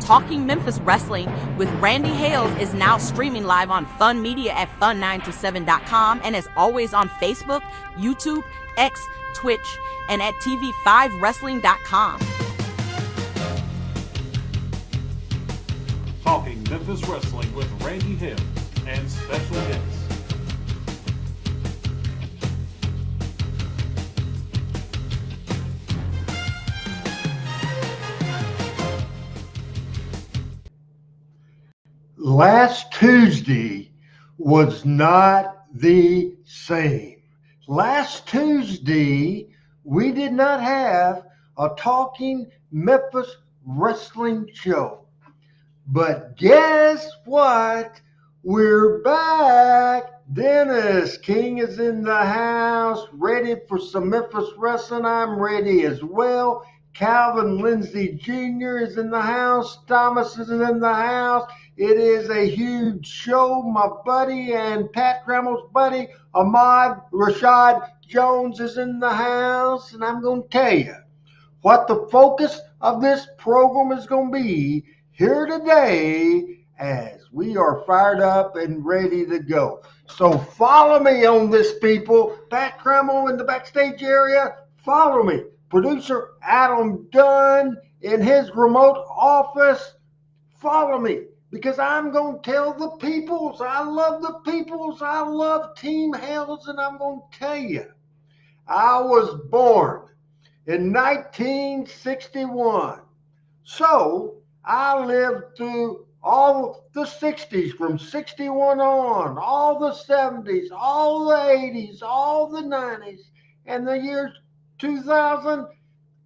Talking Memphis Wrestling with Randy Hales is now streaming live on Fun Media at fun927.com and is always on Facebook, YouTube, X, Twitch, and at tv5wrestling.com. Talking Memphis Wrestling with Randy Hales and special guests. Last Tuesday was not the same. Last Tuesday, we did not have a Talking Memphis Wrestling show. But guess what? We're back. Dennis King is in the house, ready for some Memphis wrestling. I'm ready as well. Calvin Lindsay Jr. is in the house. Thomas is in the house. It is a huge show. My buddy and Pat Grammel's buddy, Ahmad Rashad Jones, is in the house. And I'm going to tell you what the focus of this program is going to be here today as we are fired up and ready to go. So follow me on this, people. Pat Grammel in the backstage area, follow me. Producer Adam Dunn in his remote office, follow me. Because I'm going to tell the peoples, I love the peoples, I love Team Hales, and I'm going to tell you, I was born in 1961. So I lived through all the 60s, from 61 on, all the 70s, all the 80s, all the 90s, and the year 2000.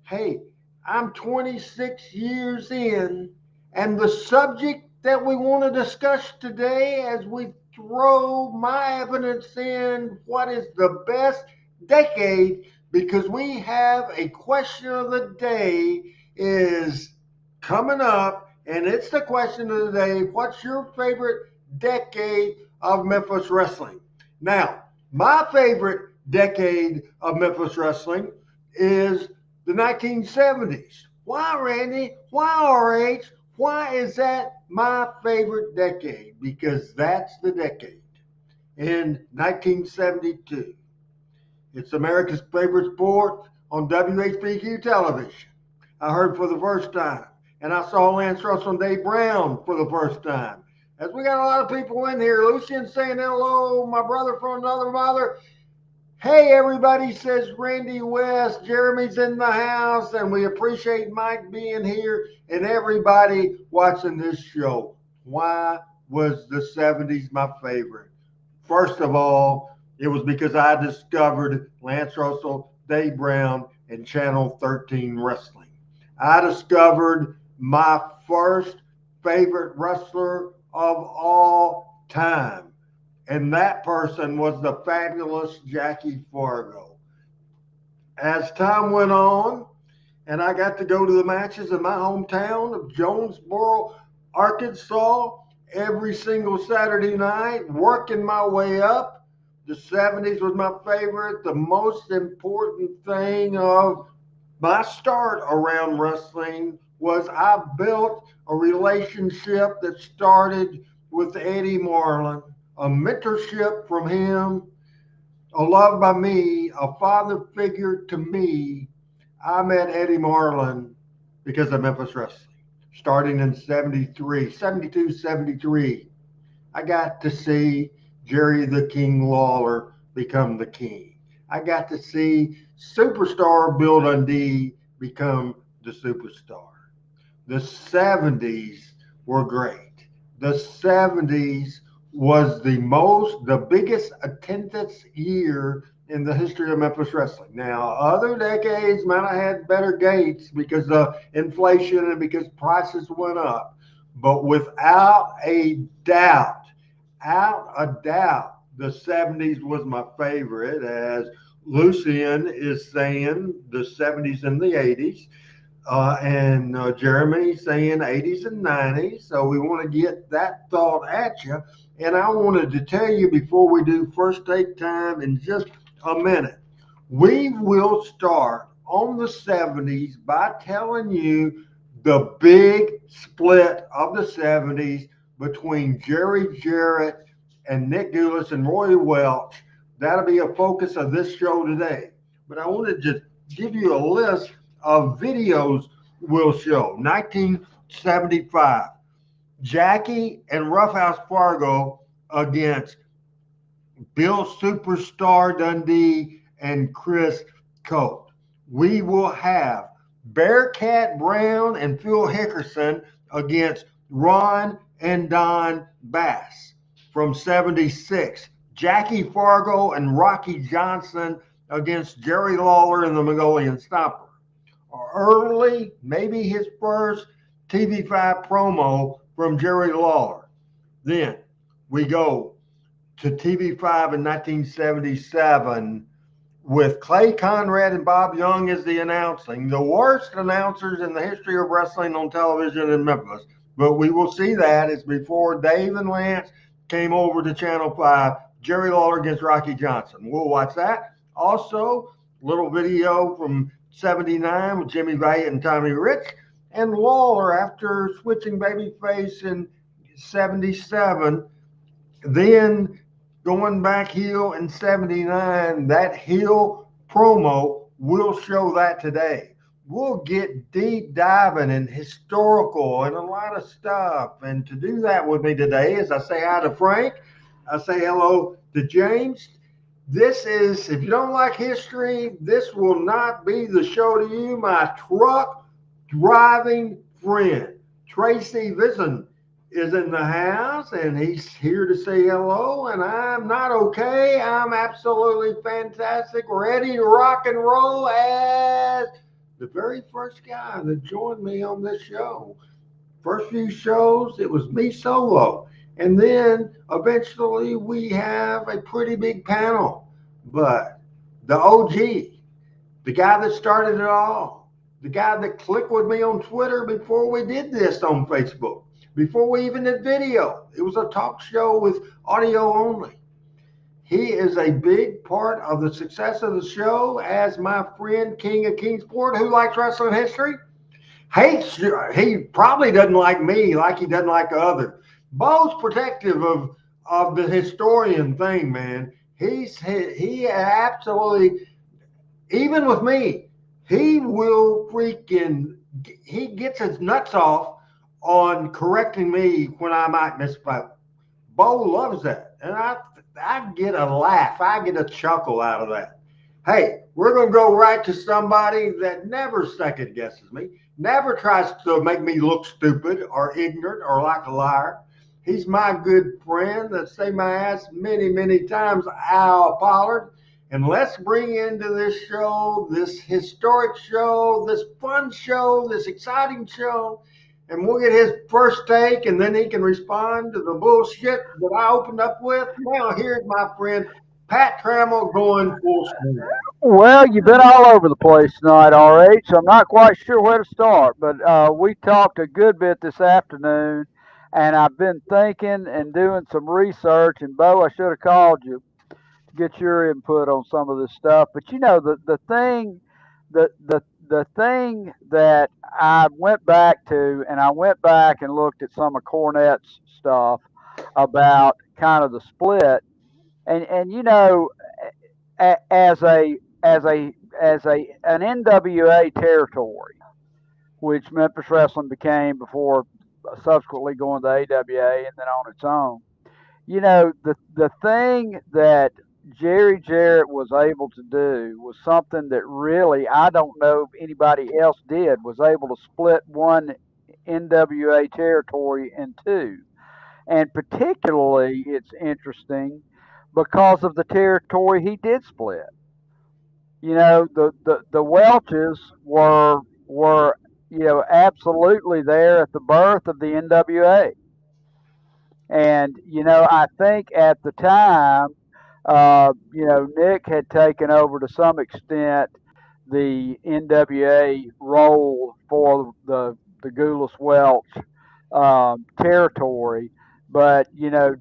Hey, I'm 26 years in, and the subject that we want to discuss today as we throw my evidence in, what is the best decade, because we have a question of the day is coming up, and it's the question of the day: what's your favorite decade of Memphis wrestling? Now, my favorite decade of Memphis wrestling is the 1970s. Why, Randy? Why, RH? Why is that my favorite decade? Because that's the decade in 1972. It's America's favorite sport on WHBQ television. I heard for the first time, and I saw Lance Russell and Dave Brown for the first time. As we got a lot of people in here, Lucian saying hello, my brother from another mother. Hey, everybody, says Randy West. Jeremy's in the house, and we appreciate Mike being here and everybody watching this show. Why was the 70s my favorite? First of all, it was because I discovered Lance Russell, Dave Brown, and Channel 13 Wrestling. I discovered my first favorite wrestler of all time. And that person was the fabulous Jackie Fargo. As time went on, and I got to go to the matches in my hometown of Jonesboro, Arkansas, every single Saturday night, working my way up. The 70s was my favorite. The most important thing of my start around wrestling was I built a relationship that started with Eddie Marlin. A mentorship from him, a love by me, a father figure to me. I met Eddie Marlin because of Memphis Wrestling. Starting in 72, 73, I got to see Jerry the King Lawler become the king. I got to see superstar Bill Dundee become the superstar. The 70s were great. The 70s was the biggest attendance year in the history of Memphis wrestling. Now, other decades might have had better gates because of inflation and because prices went up. But without a doubt, the 70s was my favorite, as Lucian is saying the 70s and the 80s. And Jeremy saying 80s and 90s. So we want to get that thought at you. And I wanted to tell you before we do first take time in just a minute, we will start on the 70s by telling you the big split of the 70s between Jerry Jarrett and Nick Gulas and Roy Welch. That'll be a focus of this show today. But I want to just give you a list of videos we'll show. 1975, Jackie and Roughhouse Fargo against Bill Superstar Dundee and Chris Cope. We will have Bearcat Brown and Phil Hickerson against Ron and Don Bass from 76. Jackie Fargo and Rocky Johnson against Jerry Lawler and the Mongolian Stomper. Early, maybe his first TV5 promo from Jerry Lawler. Then we go to TV5 in 1977 with Clay Conrad and Bob Young as the announcing, the worst announcers in the history of wrestling on television in Memphis. But we will see that. It's before Dave and Lance came over to Channel 5, Jerry Lawler against Rocky Johnson. We'll watch that. Also, little video from 79 with Jimmy Valiant and Tommy Rich. And Lawler, after switching babyface in 77, then going back heel in 79, that heel promo, we'll show that today. We'll get deep diving and historical and a lot of stuff. And to do that with me today, as I say hi to Frank, I say hello to James. This is, if you don't like history, this will not be the show to you. My truck driving friend, Tracy Vision, is in the house, and he's here to say hello. And I'm not okay. I'm absolutely fantastic, ready to rock and roll as the very first guy that joined me on this show. First few shows, it was me solo. And then eventually we have a pretty big panel. But the OG, the guy that started it all, the guy that clicked with me on Twitter before we did this on Facebook, before we even did video. It was a talk show with audio only. He is a big part of the success of the show, as my friend King of Kingsport, who likes wrestling history, hates. He probably doesn't like me like he doesn't like others. Bo's protective of the historian thing, man. He absolutely, even with me, he will freaking, he gets his nuts off on correcting me when I might misspoke. Bo loves that. And I get a laugh. I get a chuckle out of that. Hey, we're going to go right to somebody that never second guesses me, never tries to make me look stupid or ignorant or like a liar. He's my good friend that saved my ass many, many times, Al Pollard. And let's bring into this show, this historic show, this fun show, this exciting show, and we'll get his first take, and then he can respond to the bullshit that I opened up with. Now, here's my friend Pat Trammell going full speed. Well, you've been all over the place tonight, RH. I'm not quite sure where to start, but we talked a good bit this afternoon, and I've been thinking and doing some research. And Bo, I should have called you to get your input on some of this stuff. But you know, the thing that I went back to, and I went back and looked at some of Cornette's stuff about kind of the split, and you know, as an NWA territory, which Memphis Wrestling became before subsequently going to AWA and then on its own. You know, the thing that Jerry Jarrett was able to do was something that really I don't know if anybody else did, was able to split one NWA territory in two. And particularly it's interesting because of the territory he did split. You know, the Welches were absolutely there at the birth of the NWA. And I think at the time, Nick had taken over to some extent the NWA role for the Gulas Welch territory. But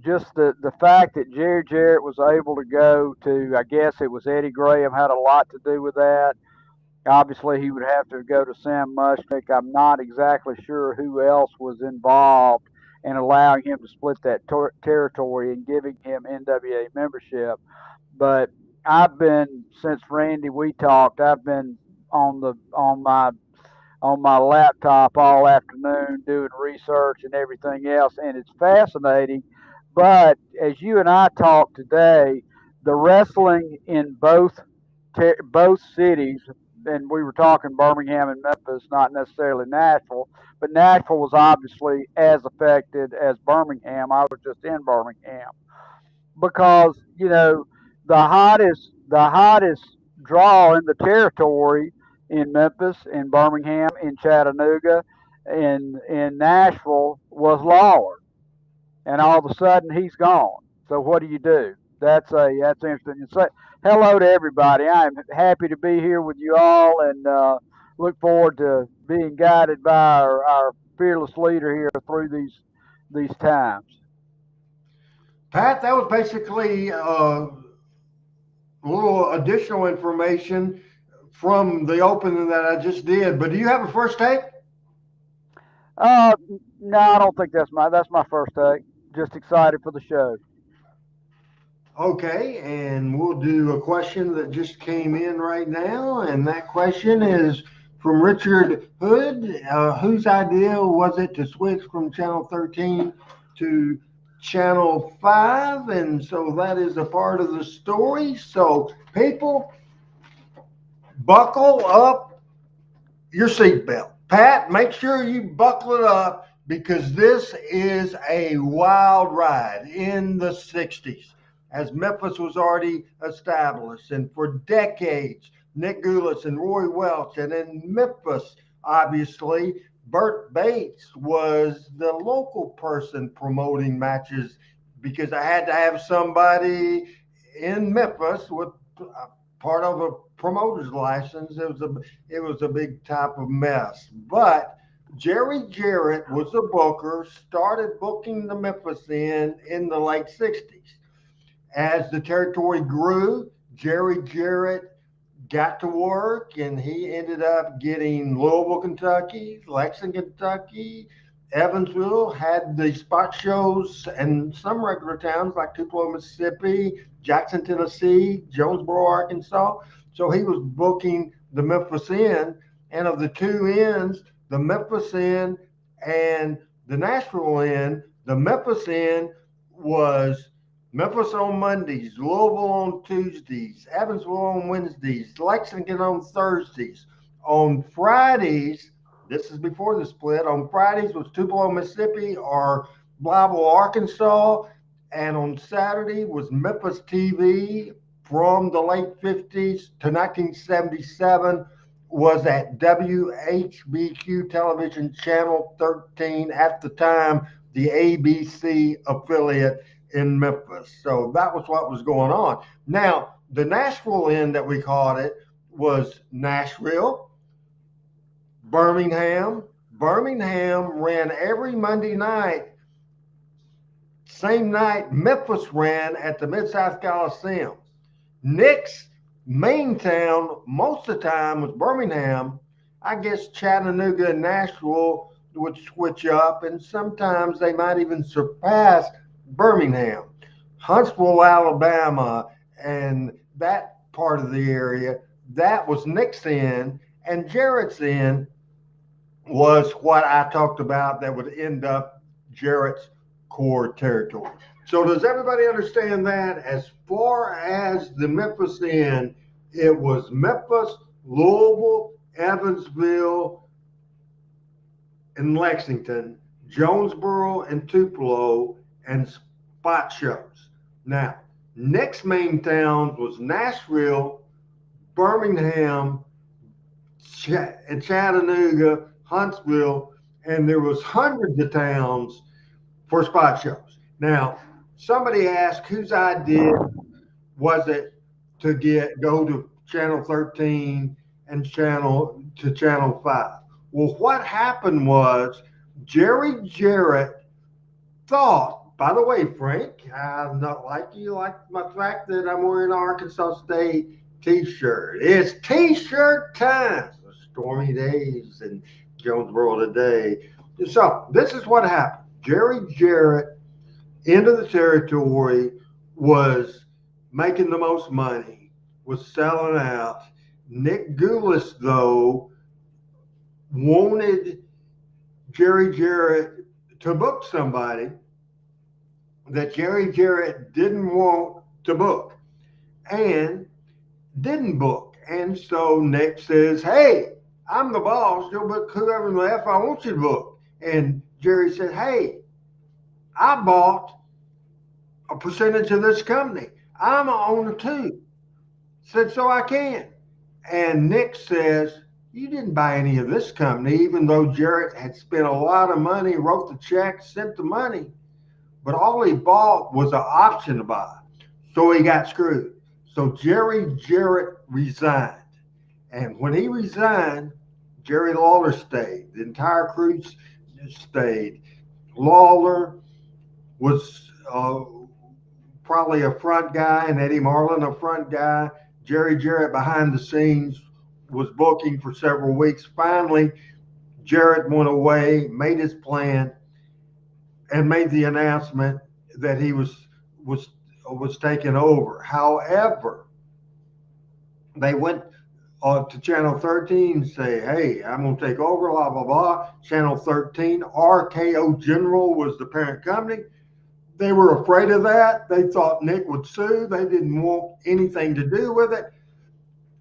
just the fact that Jerry Jarrett was able to go to, I guess it was Eddie Graham had a lot to do with that. Obviously, he would have to go to Sam Mushnick. I'm not exactly sure who else was involved in allowing him to split that territory and giving him NWA membership. But I've been since Randy we talked. I've been on my laptop all afternoon doing research and everything else, and it's fascinating. But as you and I talked today, the wrestling in both cities, and we were talking Birmingham and Memphis, not necessarily Nashville, but Nashville was obviously as affected as Birmingham. I was just in Birmingham because the hottest draw in the territory in Memphis, in Birmingham, in Chattanooga, in Nashville was Lawler, and all of a sudden he's gone. So what do you do? That's interesting. And so, hello to everybody. I'm happy to be here with you all, and look forward to being guided by our fearless leader here through these times. Pat, that was basically a little additional information from the opening that I just did. But do you have a first take? Uh, no, I don't think that's my first take. Just excited for the show. Okay, and we'll do a question that just came in right now, and that question is from Richard Hood. Whose idea was it to switch from Channel 13 to Channel 5? And so that is a part of the story. So, people, buckle up your seatbelt. Pat, make sure you buckle it up because this is a wild ride in the 60s as Memphis was already established. And for decades, Nick Gulas and Roy Welch, and in Memphis, obviously, Bert Bates was the local person promoting matches because I had to have somebody in Memphis with part of a promoter's license. It was a big type of mess. But Jerry Jarrett was a booker, started booking the Memphis in the late 60s. As the territory grew, Jerry Jarrett got to work and he ended up getting Louisville, Kentucky, Lexington, Kentucky, Evansville, had the spot shows and some regular towns like Tupelo, Mississippi, Jackson, Tennessee, Jonesboro, Arkansas. So he was booking the Memphis Inn, and of the two inns, the Memphis Inn and the Nashville Inn, the Memphis Inn was Memphis on Mondays, Louisville on Tuesdays, Evansville on Wednesdays, Lexington on Thursdays. On Fridays, this is before the split, on Fridays was Tupelo, Mississippi or Blytheville, Arkansas. And on Saturday was Memphis TV from the late 50s to 1977 was at WHBQ Television Channel 13, at the time the ABC affiliate in Memphis. So that was what was going on. Now, the Nashville Inn that we called it was Nashville, Birmingham. Birmingham ran every Monday night. Same night Memphis ran at the Mid-South Coliseum. Nick's main town most of the time was Birmingham. I guess Chattanooga and Nashville would switch up, and sometimes they might even surpass Birmingham. Huntsville, Alabama, and that part of the area, that was Nick's Inn, and Jarrett's Inn was what I talked about that would end up Jarrett's core territory. So does everybody understand that? As far as the Memphis Inn, it was Memphis, Louisville, Evansville, and Lexington, Jonesboro and Tupelo, and spot shows. Now, next main towns was Nashville, Birmingham, Chattanooga, Huntsville, and there was hundreds of towns for spot shows. Now, somebody asked whose idea was it to go to Channel 13 and Channel 5. Well, what happened was Jerry Jarrett thought, by the way, Frank, I not like you like my fact that I'm wearing Arkansas State T-shirt. It's T-shirt time. Stormy days in Jonesboro today. So this is what happened. Jerry Jarrett into the territory was making the most money, was selling out. Nick Goulas, though, wanted Jerry Jarrett to book somebody that Jerry Jarrett didn't want to book and didn't book. And so Nick says, "Hey, I'm the boss. You'll book whoever in the F I want you to book." And Jerry said, "Hey, I bought a percentage of this company. I'm an owner too." Said, "So I can." And Nick says, "You didn't buy any of this company, even though Jarrett had spent a lot of money, wrote the check, sent the money. But all he bought was an option to buy." So he got screwed. So Jerry Jarrett resigned. And when he resigned, Jerry Lawler stayed. The entire crew stayed. Lawler was probably a front guy, and Eddie Marlin a front guy. Jerry Jarrett behind the scenes was booking for several weeks. Finally, Jarrett went away, made his plan, and made the announcement that he was taking over. However, they went to Channel 13 and say, "Hey, I'm going to take over, blah, blah, blah." Channel 13, RKO General was the parent company. They were afraid of that. They thought Nick would sue. They didn't want anything to do with it.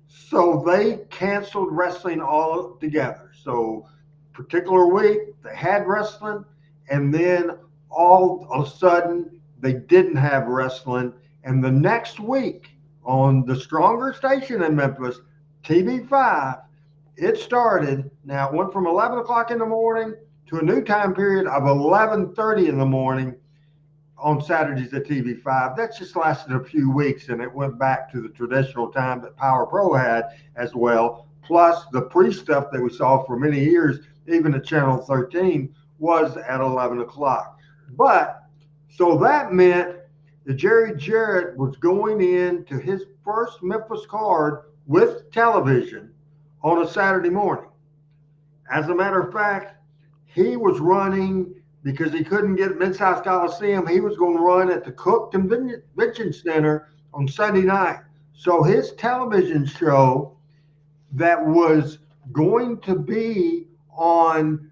So they canceled wrestling altogether. So, particular week, they had wrestling, and then all of a sudden, they didn't have wrestling. And the next week, on the stronger station in Memphis, TV5, it started. Now, it went from 11 o'clock in the morning to a new time period of 11:30 in the morning on Saturdays at TV5. That just lasted a few weeks, and it went back to the traditional time that Power Pro had as well. Plus, the pre stuff that we saw for many years, even at Channel 13, was at 11 o'clock. But so that meant that Jerry Jarrett was going into his first Memphis card with television on a Saturday morning. As a matter of fact, he was running because he couldn't get Mid-South Coliseum. He was going to run at the Cook Convention Center on Sunday night. So his television show that was going to be on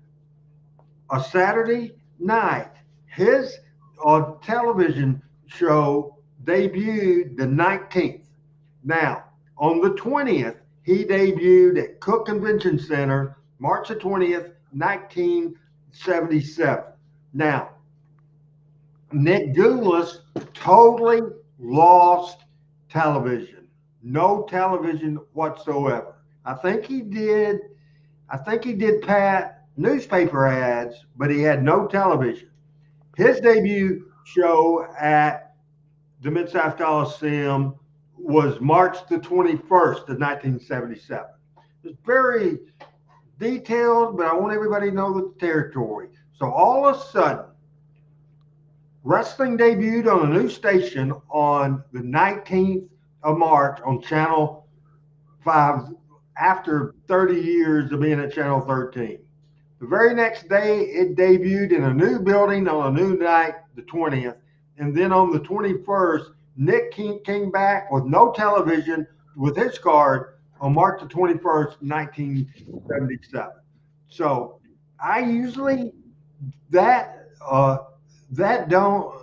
a Saturday night, his television show debuted the 19th. Now, on the 20th, he debuted at Cook Convention Center, March the 20th, 1977. Now, Nick Goulas totally lost television. No television whatsoever. I think he did Pat newspaper ads, but he had no television. His debut show at the Mid-South Coliseum was March the 21st of 1977. It's very detailed, but I want everybody to know the territory. So all of a sudden, wrestling debuted on a new station on the 19th of March on Channel 5 after 30 years of being at Channel 13. The very next day, it debuted in a new building on a new night, the 20th. And then on the 21st, Nick came back with no television with his card on March the 21st, 1977. So I usually that that don't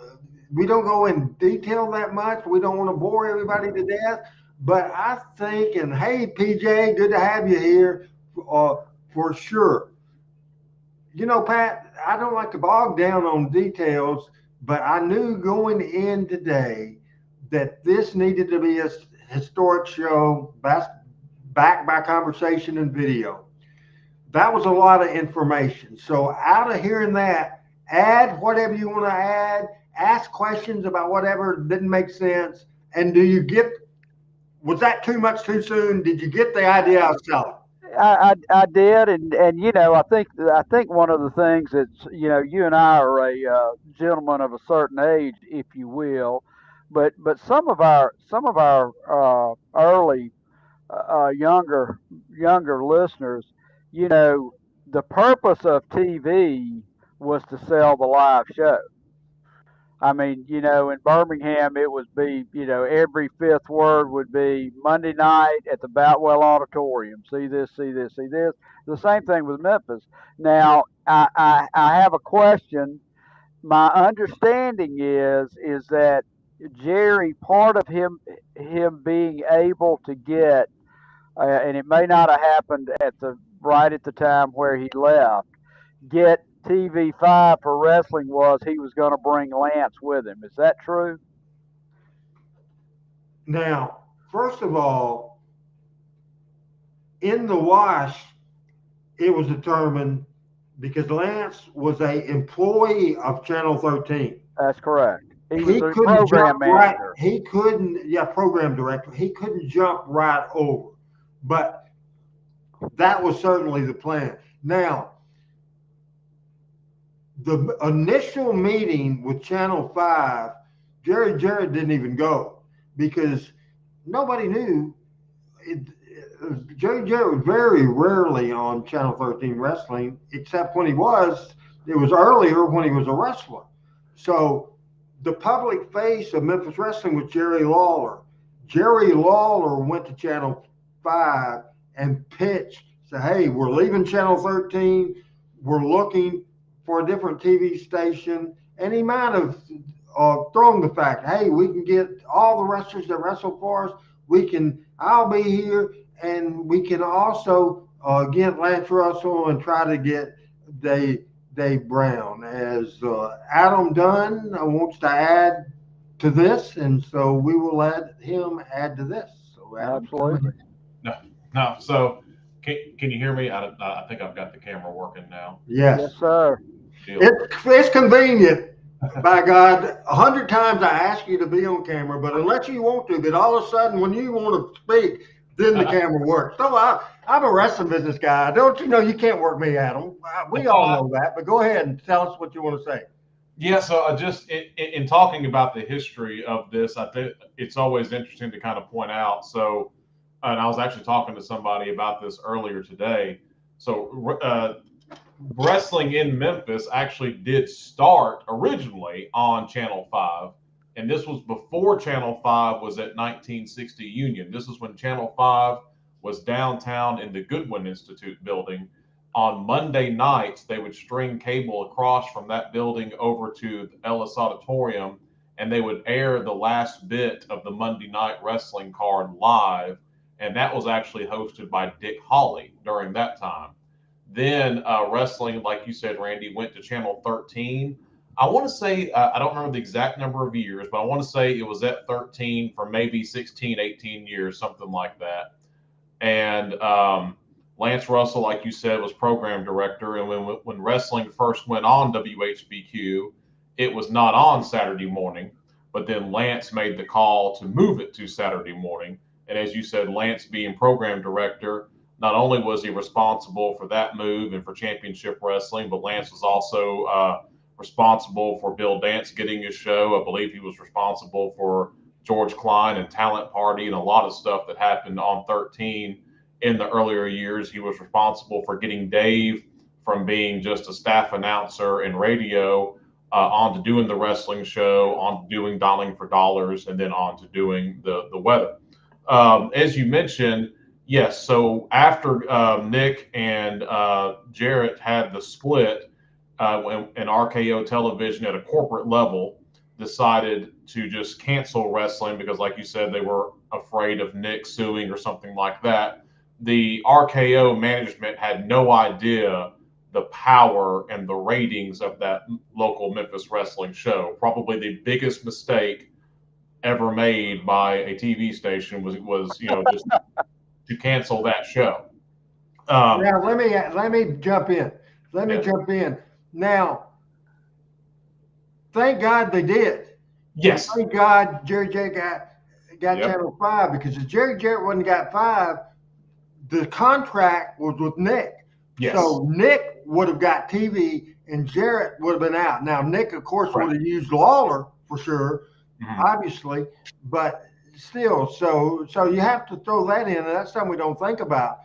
we don't go in detail that much. We don't want to bore everybody to death. But I think, and hey, PJ, good to have you here for sure. Pat, I don't like to bog down on details, but I knew going in today that this needed to be a historic show backed by conversation and video. That was a lot of information. So, out of hearing that, add whatever you want to add, ask questions about whatever didn't make sense. And was that too much too soon? Did you get the idea I was selling? I did, and I think one of the things that's you and I are a gentleman of a certain age, if you will, but some of our early younger listeners, you know, the purpose of TV was to sell the live show. I mean, you know, in Birmingham, it would be, you know, every fifth word would be Monday night at the Boutwell Auditorium. See this, see this, see this. The same thing with Memphis. Now, I have a question. My understanding is that Jerry, part of him being able to get, and it may not have happened at the right at the time where he left, get TV5 for wrestling was he was going to bring Lance with him. Is that true? Now, first of all, in the wash, it was determined because Lance was a employee of Channel 13. That's correct. He was He the couldn't program jump right. manager. He couldn't, yeah, program director. He couldn't jump right over. But that was certainly the plan. Now, the initial meeting with Channel 5, Jerry Jarrett didn't even go because nobody knew. Jerry Jarrett was very rarely on Channel 13 Wrestling, except when he was, it was earlier when he was a wrestler. So the public face of Memphis Wrestling was Jerry Lawler. Jerry Lawler went to Channel 5 and pitched, said, hey, we're leaving Channel 13. We're looking for a different TV station. And he might have thrown the fact, hey, we can get all the wrestlers that wrestle for us. I'll be here. And we can also get Lance Russell and try to get Dave Brown. As Adam Dunn wants to add to this, and so we will let him add to this. So Adam, Absolutely. No. So can you hear me? I think I've got the camera working now. Yes. Yes, sir. Deal. It's convenient. By God, 100 times I ask you to be on camera, but unless you want to, but all of a sudden when you want to speak, then the camera works. So I'm a wrestling business guy. Don't you know you can't work me, Adam? We all know that, but go ahead and tell us what you want to say. Yeah, so I just in talking about the history of this, I think it's always interesting to kind of point out. So, and I was actually talking to somebody about this earlier today. So, wrestling in Memphis actually did start originally on Channel 5, and this was before Channel 5 was at 1960 Union. This is when Channel 5 was downtown in the Goodwin Institute building. On Monday nights, they would string cable across from that building over to the Ellis Auditorium, and they would air the last bit of the Monday Night Wrestling card live, and that was actually hosted by Dick Hawley during that time. Then wrestling, like you said, Randy, went to Channel 13. I want to say, I don't remember the exact number of years, but I want to say it was at 13 for maybe 16, 18 years, something like that. And Lance Russell, like you said, was program director. And when wrestling first went on WHBQ, it was not on Saturday morning. But then Lance made the call to move it to Saturday morning. And as you said, Lance being program director, not only was he responsible for that move and for championship wrestling, but Lance was also responsible for Bill Dance getting his show. I believe he was responsible for George Klein and Talent Party and a lot of stuff that happened on 13 in the earlier years. He was responsible for getting Dave from being just a staff announcer in radio on to doing the wrestling show, on to doing Dialing for Dollars, and then on to doing the weather. As you mentioned, yes, so after Nick and Jarrett had the split, and RKO Television at a corporate level decided to just cancel wrestling because, like you said, they were afraid of Nick suing or something like that. The RKO management had no idea the power and the ratings of that local Memphis wrestling show. Probably the biggest mistake ever made by a TV station was just to cancel that show. Now let me jump in. Jump in. Now, thank God they did. Yes. Thank God Jerry Jarrett got Yep. Channel 5, because if Jerry Jarrett wouldn't got 5, the contract was with Nick. Yes. So Nick would have got TV and Jarrett would have been out. Now, Nick, of course, Right. would have used Lawler for sure, obviously, but still, so you have to throw that in, and that's something we don't think about.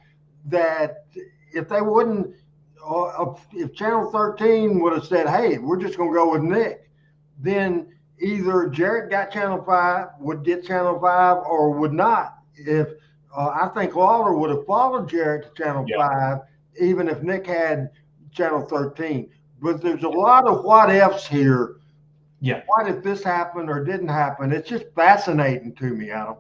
That if they wouldn't, if Channel 13 would have said, "Hey, we're just going to go with Nick," then either Jarrett got Channel 5, would get Channel 5, or would not. If I think Lawler would have followed Jarrett to Channel 5, even if Nick had Channel 13. But there's a lot of what ifs here. Yeah. What if this happened or didn't happen? It's just fascinating to me, Adam.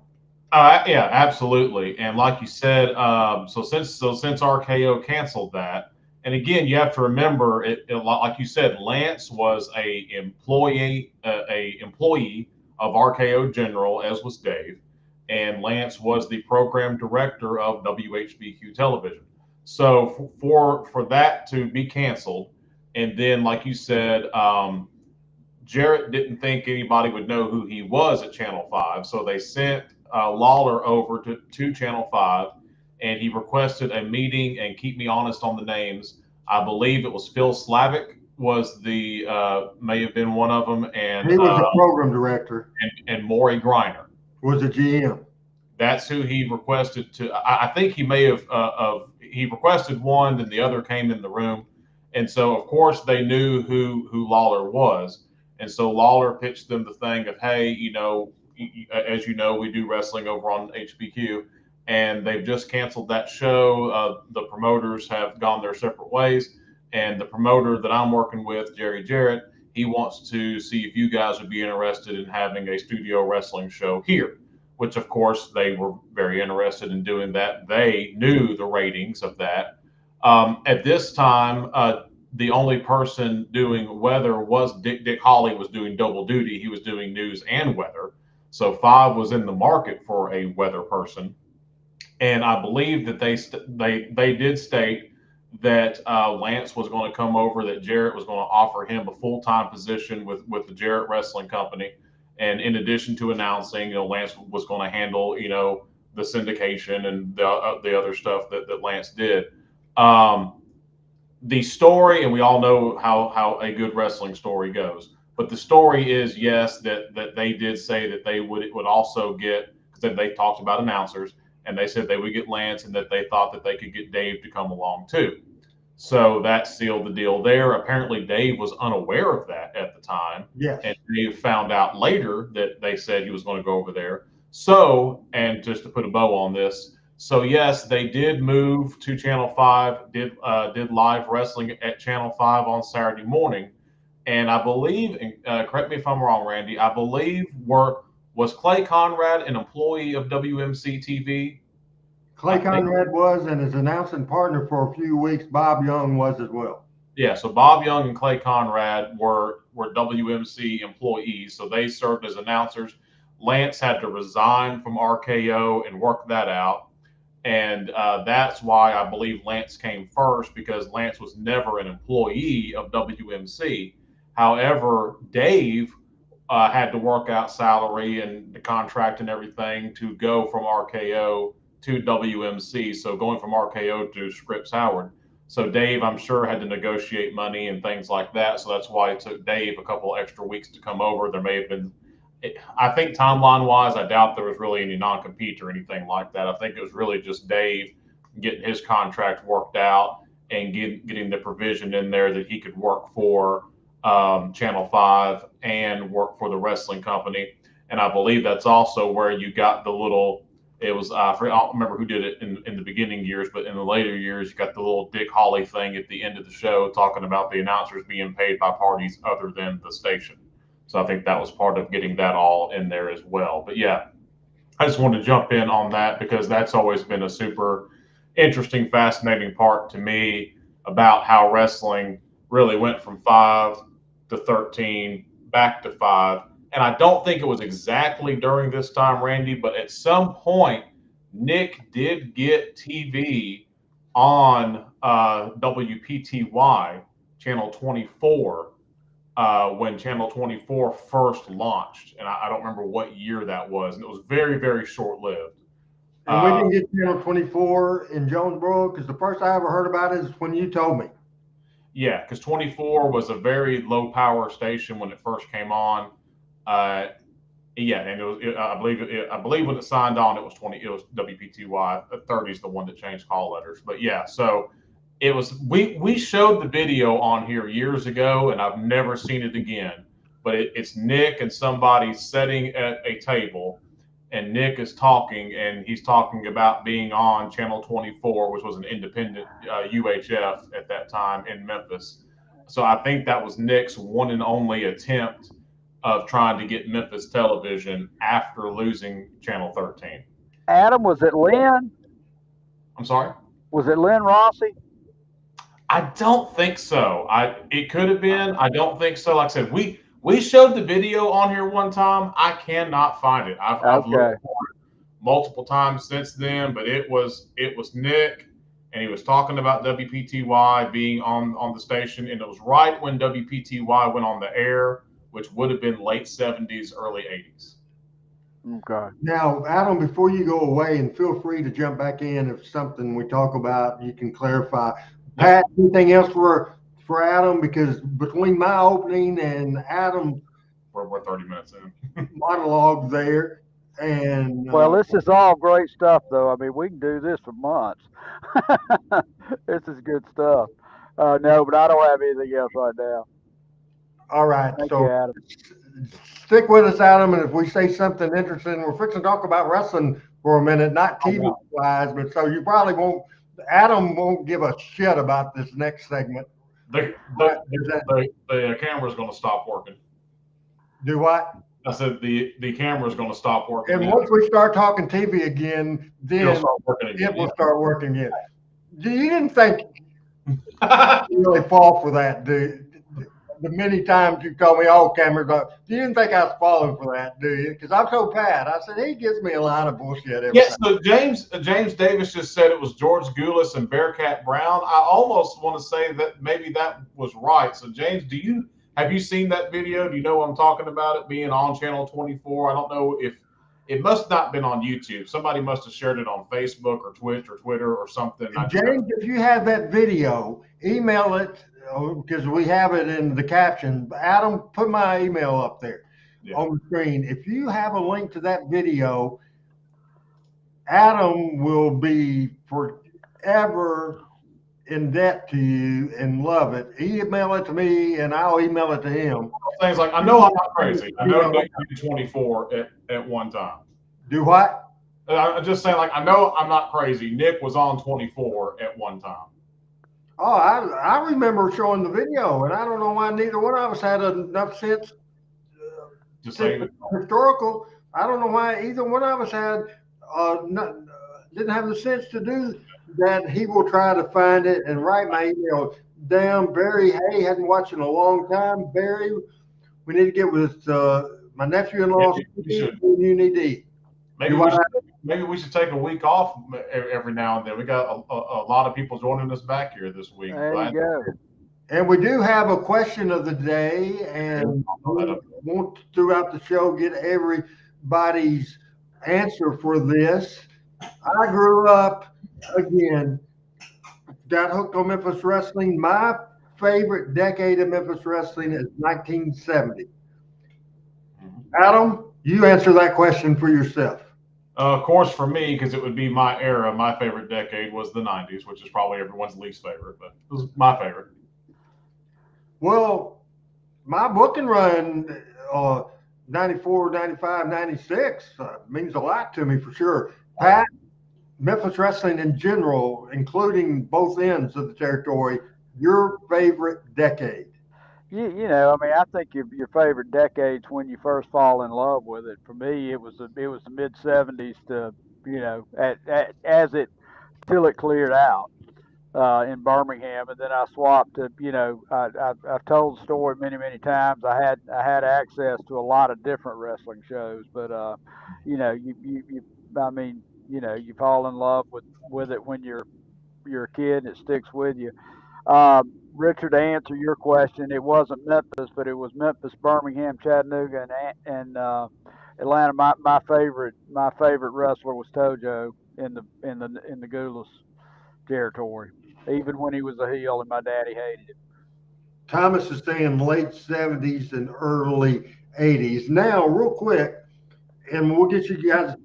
Yeah, absolutely. And like you said, so since RKO canceled that, and again, you have to remember, like you said, Lance was a employee of RKO General, as was Dave, and Lance was the program director of WHBQ Television. So for that to be canceled, and then like you said, Jarrett didn't think anybody would know who he was at Channel 5, so they sent Lawler over to Channel 5, and he requested a meeting. And keep me honest on the names. I believe it was Phil Slavic was the may have been one of them, and he was the program director, and Maury Griner was the GM. That's who he requested to. I think he may have he requested one, then the other came in the room, and so of course they knew who Lawler was. And so Lawler pitched them the thing of, hey, as you know, we do wrestling over on HBQ, and they've just canceled that show. The promoters have gone their separate ways, and the promoter that I'm working with, Jerry Jarrett, he wants to see if you guys would be interested in having a studio wrestling show here, which of course they were very interested in doing that. They knew the ratings of that. At this time, the only person doing weather was Dick Hawley was doing double duty. He was doing news and weather. So 5 was in the market for a weather person. And I believe that they did state that Lance was going to come over, that Jarrett was going to offer him a full-time position with the Jarrett Wrestling Company. And in addition to announcing, Lance was going to handle, the syndication and the other stuff that Lance did. The story, and we all know how a good wrestling story goes, but the story is, yes, that they did say that they would also get, because they talked about announcers, and they said they would get Lance, and that they thought that they could get Dave to come along too. So that sealed the deal there. Apparently Dave was unaware of that at the time. Yes. And Dave found out later that they said he was going to go over there. So, and just to put a bow on this, so yes, they did move to Channel 5, did live wrestling at Channel 5 on Saturday morning. And I believe, and correct me if I'm wrong, Randy, I believe was Clay Conrad an employee of WMC TV? Clay Conrad was, and his announcing partner for a few weeks, Bob Young, was as well. Yeah, so Bob Young and Clay Conrad were WMC employees, so they served as announcers. Lance had to resign from RKO and work that out. And that's why I believe Lance came first, because Lance was never an employee of WMC. However, Dave had to work out salary and the contract and everything to go from RKO to WMC. So going from RKO to Scripps Howard. So Dave, I'm sure, had to negotiate money and things like that. So that's why it took Dave a couple extra weeks to come over. There may have been, I think timeline wise, I doubt there was really any non-compete or anything like that. I think it was really just Dave getting his contract worked out and getting the provision in there that he could work for Channel 5 and work for the wrestling company. And I believe that's also where you got the little, it was, I don't remember who did it in the beginning years, but in the later years, you got the little Dick Hawley thing at the end of the show talking about the announcers being paid by parties other than the station. So I think that was part of getting that all in there as well. But yeah, I just wanted to jump in on that because that's always been a super interesting, fascinating part to me about how wrestling really went from 5 to 13, back to 5. And I don't think it was exactly during this time, Randy, but at some point, Nick did get TV on WPTY, Channel 24, when Channel 24 first launched. And I don't remember what year that was. And it was very, very short-lived. And we didn't get Channel 24 in Jonesboro, because the first I ever heard about it is when you told me. Yeah, because 24 was a very low-power station when it first came on. Yeah, and I believe when it signed on, it was 20. It was WPTY. 30 is the one that changed call letters. But yeah, so it was. We showed the video on here years ago, and I've never seen it again. But it's Nick and somebody sitting at a table, and Nick is talking, and he's talking about being on Channel 24, which was an independent UHF at that time in Memphis. So I think that was Nick's one and only attempt of trying to get Memphis television after losing Channel 13. Adam, was it Lynn? I'm sorry? Was it Lynn Rossi? I don't think so. It could have been. I don't think so. Like I said, we showed the video on here one time. I cannot find it. I've looked for it multiple times since then, but it was Nick, and he was talking about WPTY being on the station, and it was right when WPTY went on the air, which would have been late 70s, early 80s. Okay. Now, Adam, before you go away, and feel free to jump back in if something we talk about, you can clarify. Pat, anything else for Adam? Because between my opening and Adam's We're 30 minutes in. monologue there, and Well, this is all great stuff, though. I mean, we can do this for months. This is good stuff. No, but I don't have anything else right now. all right, Thank so you, Adam. stick with us, Adam, and if we say something interesting, we're fixing to talk about wrestling for a minute, not TV wise, but so you probably won't. Adam won't give a shit about this next segment. The camera's going to stop working. Do what? I said the camera's going to stop working. And once we start talking TV again, then It'll start working again. it will start working again. You didn't think you really fall for that, dude. The many times you told me, "Oh, cameras up," you didn't think I was falling for that, do you? Because I told Pat, I said he gives me a lot of bullshit every time. So James Davis just said it was George Goulas and Bearcat Brown. I almost want to say that maybe that was right. So James, have you seen that video? Do you know what I'm talking about? It being on Channel 24. I don't know if it must not been on YouTube. Somebody must have shared it on Facebook or Twitch or Twitter or something. James, if you have that video, email it because we have it in the caption. Adam, put my email up there on the screen. If you have a link to that video, Adam will be forever in debt to you and love it. Email it to me and I'll email it to him. Things like, I know I'm not crazy. I know Nick did 24 at one time. Do what? I'm just saying, like, I know I'm not crazy. Nick was on 24 at one time. Oh, I remember showing the video, and I don't know why neither one of us had enough sense to say historical. I don't know why either one of us had didn't have the sense to do that. He will try to find it and write my email down. Barry, hey, hadn't watched in a long time. Barry, we need to get with my nephew-in-law. You need to eat. Maybe we should take a week off every now and then. We got a lot of people joining us back here this week. There you go. And we do have a question of the day, and we won't throughout the show get everybody's answer for this. I grew up, again, got hooked on Memphis Wrestling. My favorite decade of Memphis Wrestling is 1970. Adam, you answer that question for yourself. Of course, for me, because it would be my era, my favorite decade was the 90s, which is probably everyone's least favorite, but it was my favorite. Well, my booking run, 94, 95, 96, means a lot to me for sure. Pat, Memphis Wrestling in general, including both ends of the territory, your favorite decade? You know, I mean, I think your favorite decade's when you first fall in love with it. For me, it was the mid '70s to, you know, as it till it cleared out in Birmingham, and then I swapped to, you know, I've told the story many times. I had access to a lot of different wrestling shows, but you know, I mean, you know, you fall in love with it when you're a kid, and it sticks with you. Richard, to answer your question, it wasn't Memphis, but it was Memphis, Birmingham, Chattanooga, and Atlanta. My favorite wrestler was Tojo in the Goulas territory, even when he was a heel and my daddy hated him. Thomas is saying late 70s and early 80s. Now, real quick, and we'll get you guys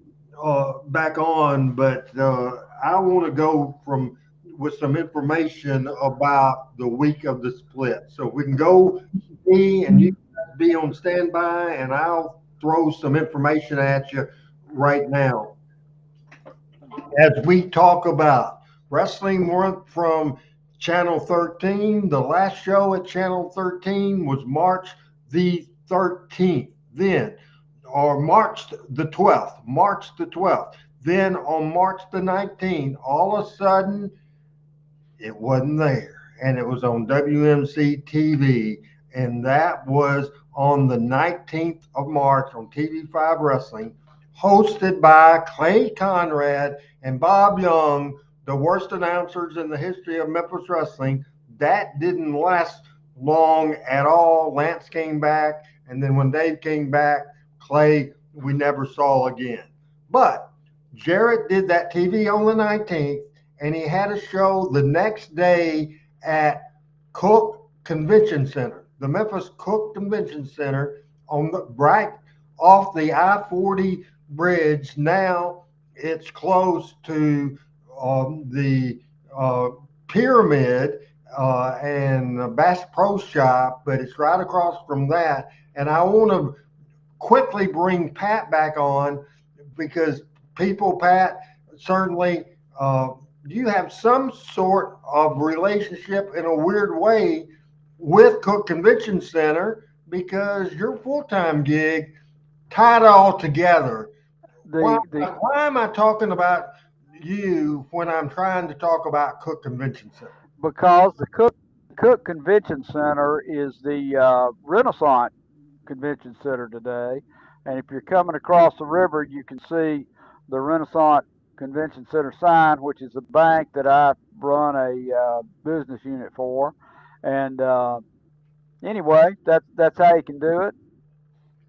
back on, but I want to go from with some information about the week of the split. So we can go, me and you guys be on standby, and I'll throw some information at you right now as we talk about wrestling went from Channel 13. The last show at Channel 13 was March the 13th. Then, or March the 12th, March the 12th. Then on March the 19th, all of a sudden, it wasn't there. And it was on WMC TV. And that was on the 19th of March on TV5 Wrestling, hosted by Clay Conrad and Bob Young, the worst announcers in the history of Memphis Wrestling. That didn't last long at all. Lance came back. And then when Dave came back, Clay, we never saw again. But Jarrett did that TV on the 19th, and he had a show the next day at Cook Convention Center, the Memphis Cook Convention Center, on the right off the I-40 bridge. Now it's close to the Pyramid and Bass Pro Shop, but it's right across from that. And I want to quickly bring Pat back on because Pat, certainly you have some sort of relationship in a weird way with Cook Convention Center because your full-time gig tied it all together. Why am I talking about you when I'm trying to talk about Cook Convention Center? Because the Cook Convention Center is the Renaissance Convention Center today. And if you're coming across the river, you can see the Renaissance Convention Center sign, which is a bank that I run a business unit for. And anyway, that's how you can do it.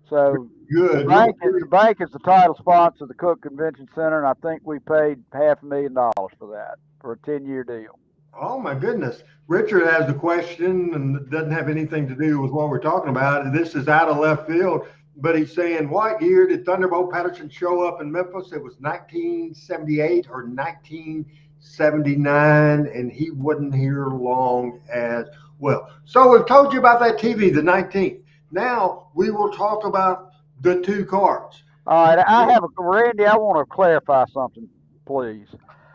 So good. The bank is the title sponsor of the Cook Convention Center, and I think we paid $500,000 for that for a 10-year deal. Oh my goodness. Richard has a question and it doesn't have anything to do with what we're talking about. This is out of left field, but he's saying, what year did Thunderbolt Patterson show up in Memphis? It was 1978 or 1979, and he wasn't here long as well. So we've told you about that TV, the 19th. Now we will talk about the two cards. All right, Randy, I want to clarify something, please.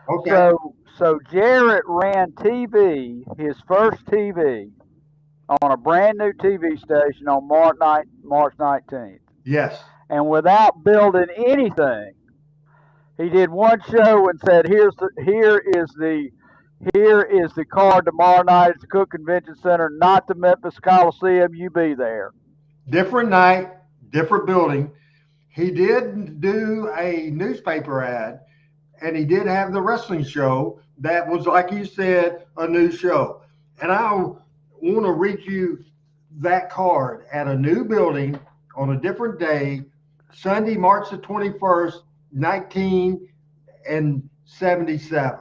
Okay. So Jarrett ran TV, his first TV, on a brand new TV station on March 19th. Yes. And without building anything, he did one show and said, "Here is the card tomorrow night at the Cook Convention Center, not the Memphis Coliseum. You be there." Different night, different building. He did do a newspaper ad, and he did have the wrestling show that was, like you said, a new show. And I want to read you that card at a new building on a different day, Sunday, March the 21st, 1977.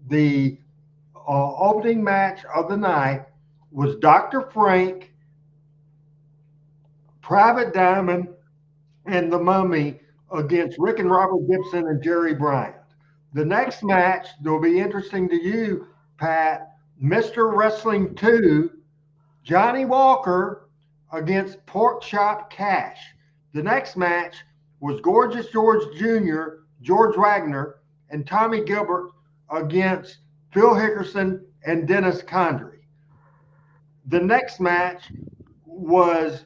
The opening match of the night was Dr. Frank, Private Diamond, and the Mummy against Rick and Robert Gibson and Jerry Bryant. The next match that will be interesting to you, Pat, Mr. Wrestling 2, Johnny Walker against Pork Chop Cash. The next match was Gorgeous George Jr., George Wagner, and Tommy Gilbert against Phil Hickerson and Dennis Condrey. The next match was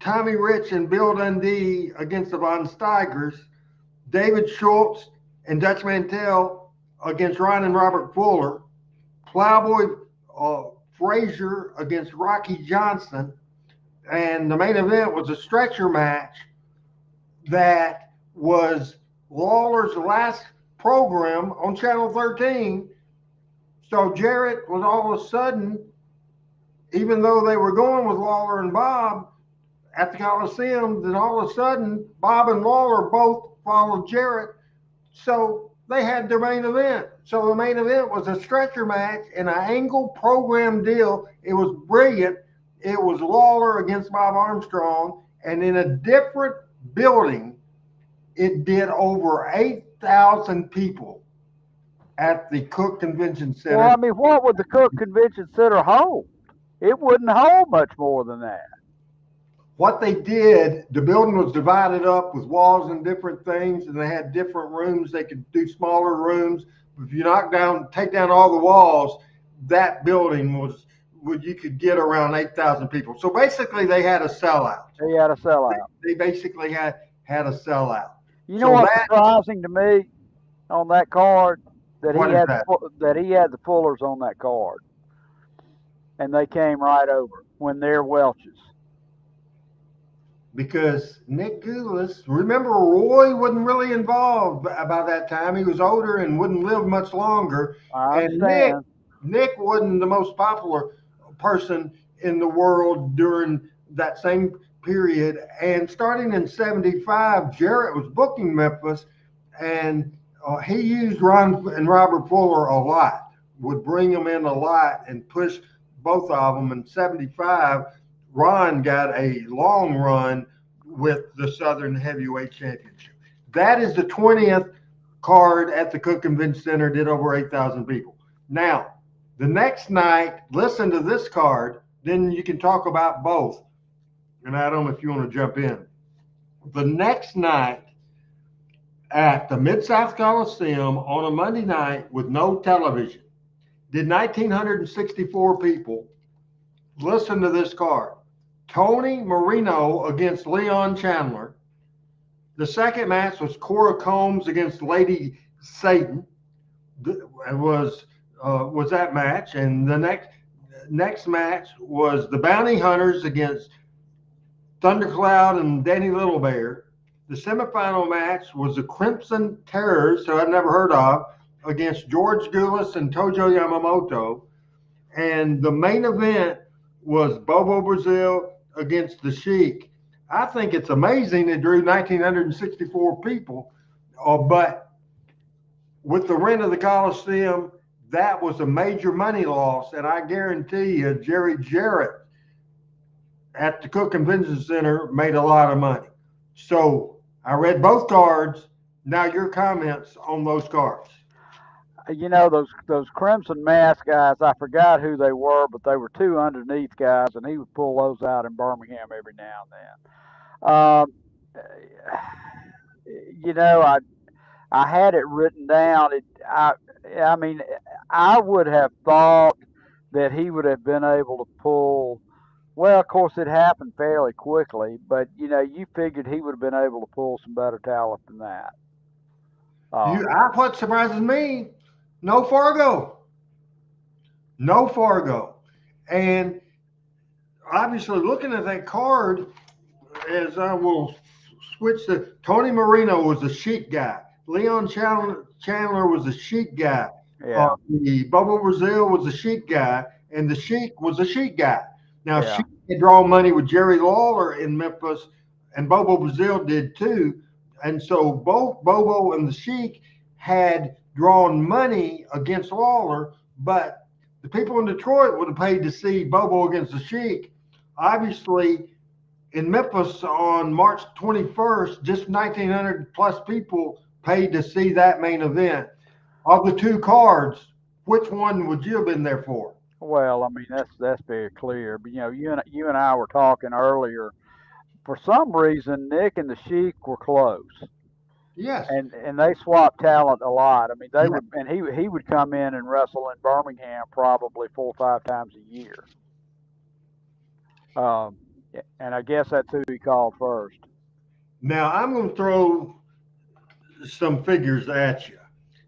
Tommy Rich and Bill Dundee against the Von Steigers, David Schultz and Dutch Mantell against Ron and Robert Fuller, Plowboy Frazier against Rocky Johnson, and the main event was a stretcher match that was Lawler's last program on Channel 13. So Jarrett was all of a sudden, even though they were going with Lawler and Bob at the Coliseum, then all of a sudden Bob and Lawler both followed Jarrett. So they had their main event. So the main event was a stretcher match and an angle program deal. It was brilliant. It was Lawler against Bob Armstrong. And in a different building, it did over 8,000 people at the Cook Convention Center. Well, I mean, what would the Cook Convention Center hold? It wouldn't hold much more than that. What they did, the building was divided up with walls and different things, and they had different rooms. They could do smaller rooms. If you take down all the walls, that building was you could get around 8,000 people. So basically, they had a sellout. They had a sellout. They basically had a sellout. You know what's surprising to me on that card? That he had the Fullers on that card, and they came right over when they're Welch's. Because Nick Goulas, remember, Roy wasn't really involved by that time. He was older and wouldn't live much longer. And Nick wasn't the most popular person in the world during that same period. And starting in 75, Jarrett was booking Memphis, and he used Ron and Robert Fuller a lot, would bring them in a lot and push both of them. In 75, Ron got a long run with the Southern Heavyweight Championship. That is the 20th card at the Cook Convention Center, did over 8,000 people. Now, the next night, listen to this card, then you can talk about both. And Adam, if you want to jump in. The next night at the Mid-South Coliseum on a Monday night with no television, did 1,964 people. Listen to this card. Tony Marino against Leon Chandler. The second match was Cora Combs against Lady Satan. It was that match. And the next match was the Bounty Hunters against Thundercloud and Danny Little Bear. The semifinal match was the Crimson Terrors, who I'd never heard of, against George Goulas and Tojo Yamamoto. And the main event was Bobo Brazil against the Sheik. I think it's amazing it drew 1,964 people, but with the rent of the Coliseum, that was a major money loss. And I guarantee you, Jerry Jarrett at the Cook Convention Center made a lot of money. So I read both cards. Now your comments on those cards. You know, those Crimson Mask guys, I forgot who they were, but they were two underneath guys, and he would pull those out in Birmingham every now and then. You know, I had it written down. I mean, I would have thought that he would have been able to pull. Well, of course, it happened fairly quickly, but you know, you figured he would have been able to pull some better talent than that. What surprises me, no Fargo. No Fargo. And obviously, looking at that card, as I will switch to Tony Marino was a Sheik guy. Leon Chandler was a Sheik guy. Yeah. The Bobo Brazil was a Sheik guy, and the Sheik was a Sheik guy. Now, Sheik had drawn money with Jerry Lawler in Memphis, and Bobo Brazil did too. And so both Bobo and the Sheik had drawn money against Lawler, but the people in Detroit would have paid to see Bobo against the Sheik. Obviously, in Memphis on March 21st, just 1,900 plus people paid to see that main event. Of the two cards, which one would you have been there for? Well, I mean, that's very clear. But, you know, you and I were talking earlier. For some reason, Nick and the Sheik were close. Yes. And they swapped talent a lot. I mean, they would, and he would come in and wrestle in Birmingham probably 4 or 5 times a year. And I guess that's who he called first. Now, I'm going to throw some figures at you.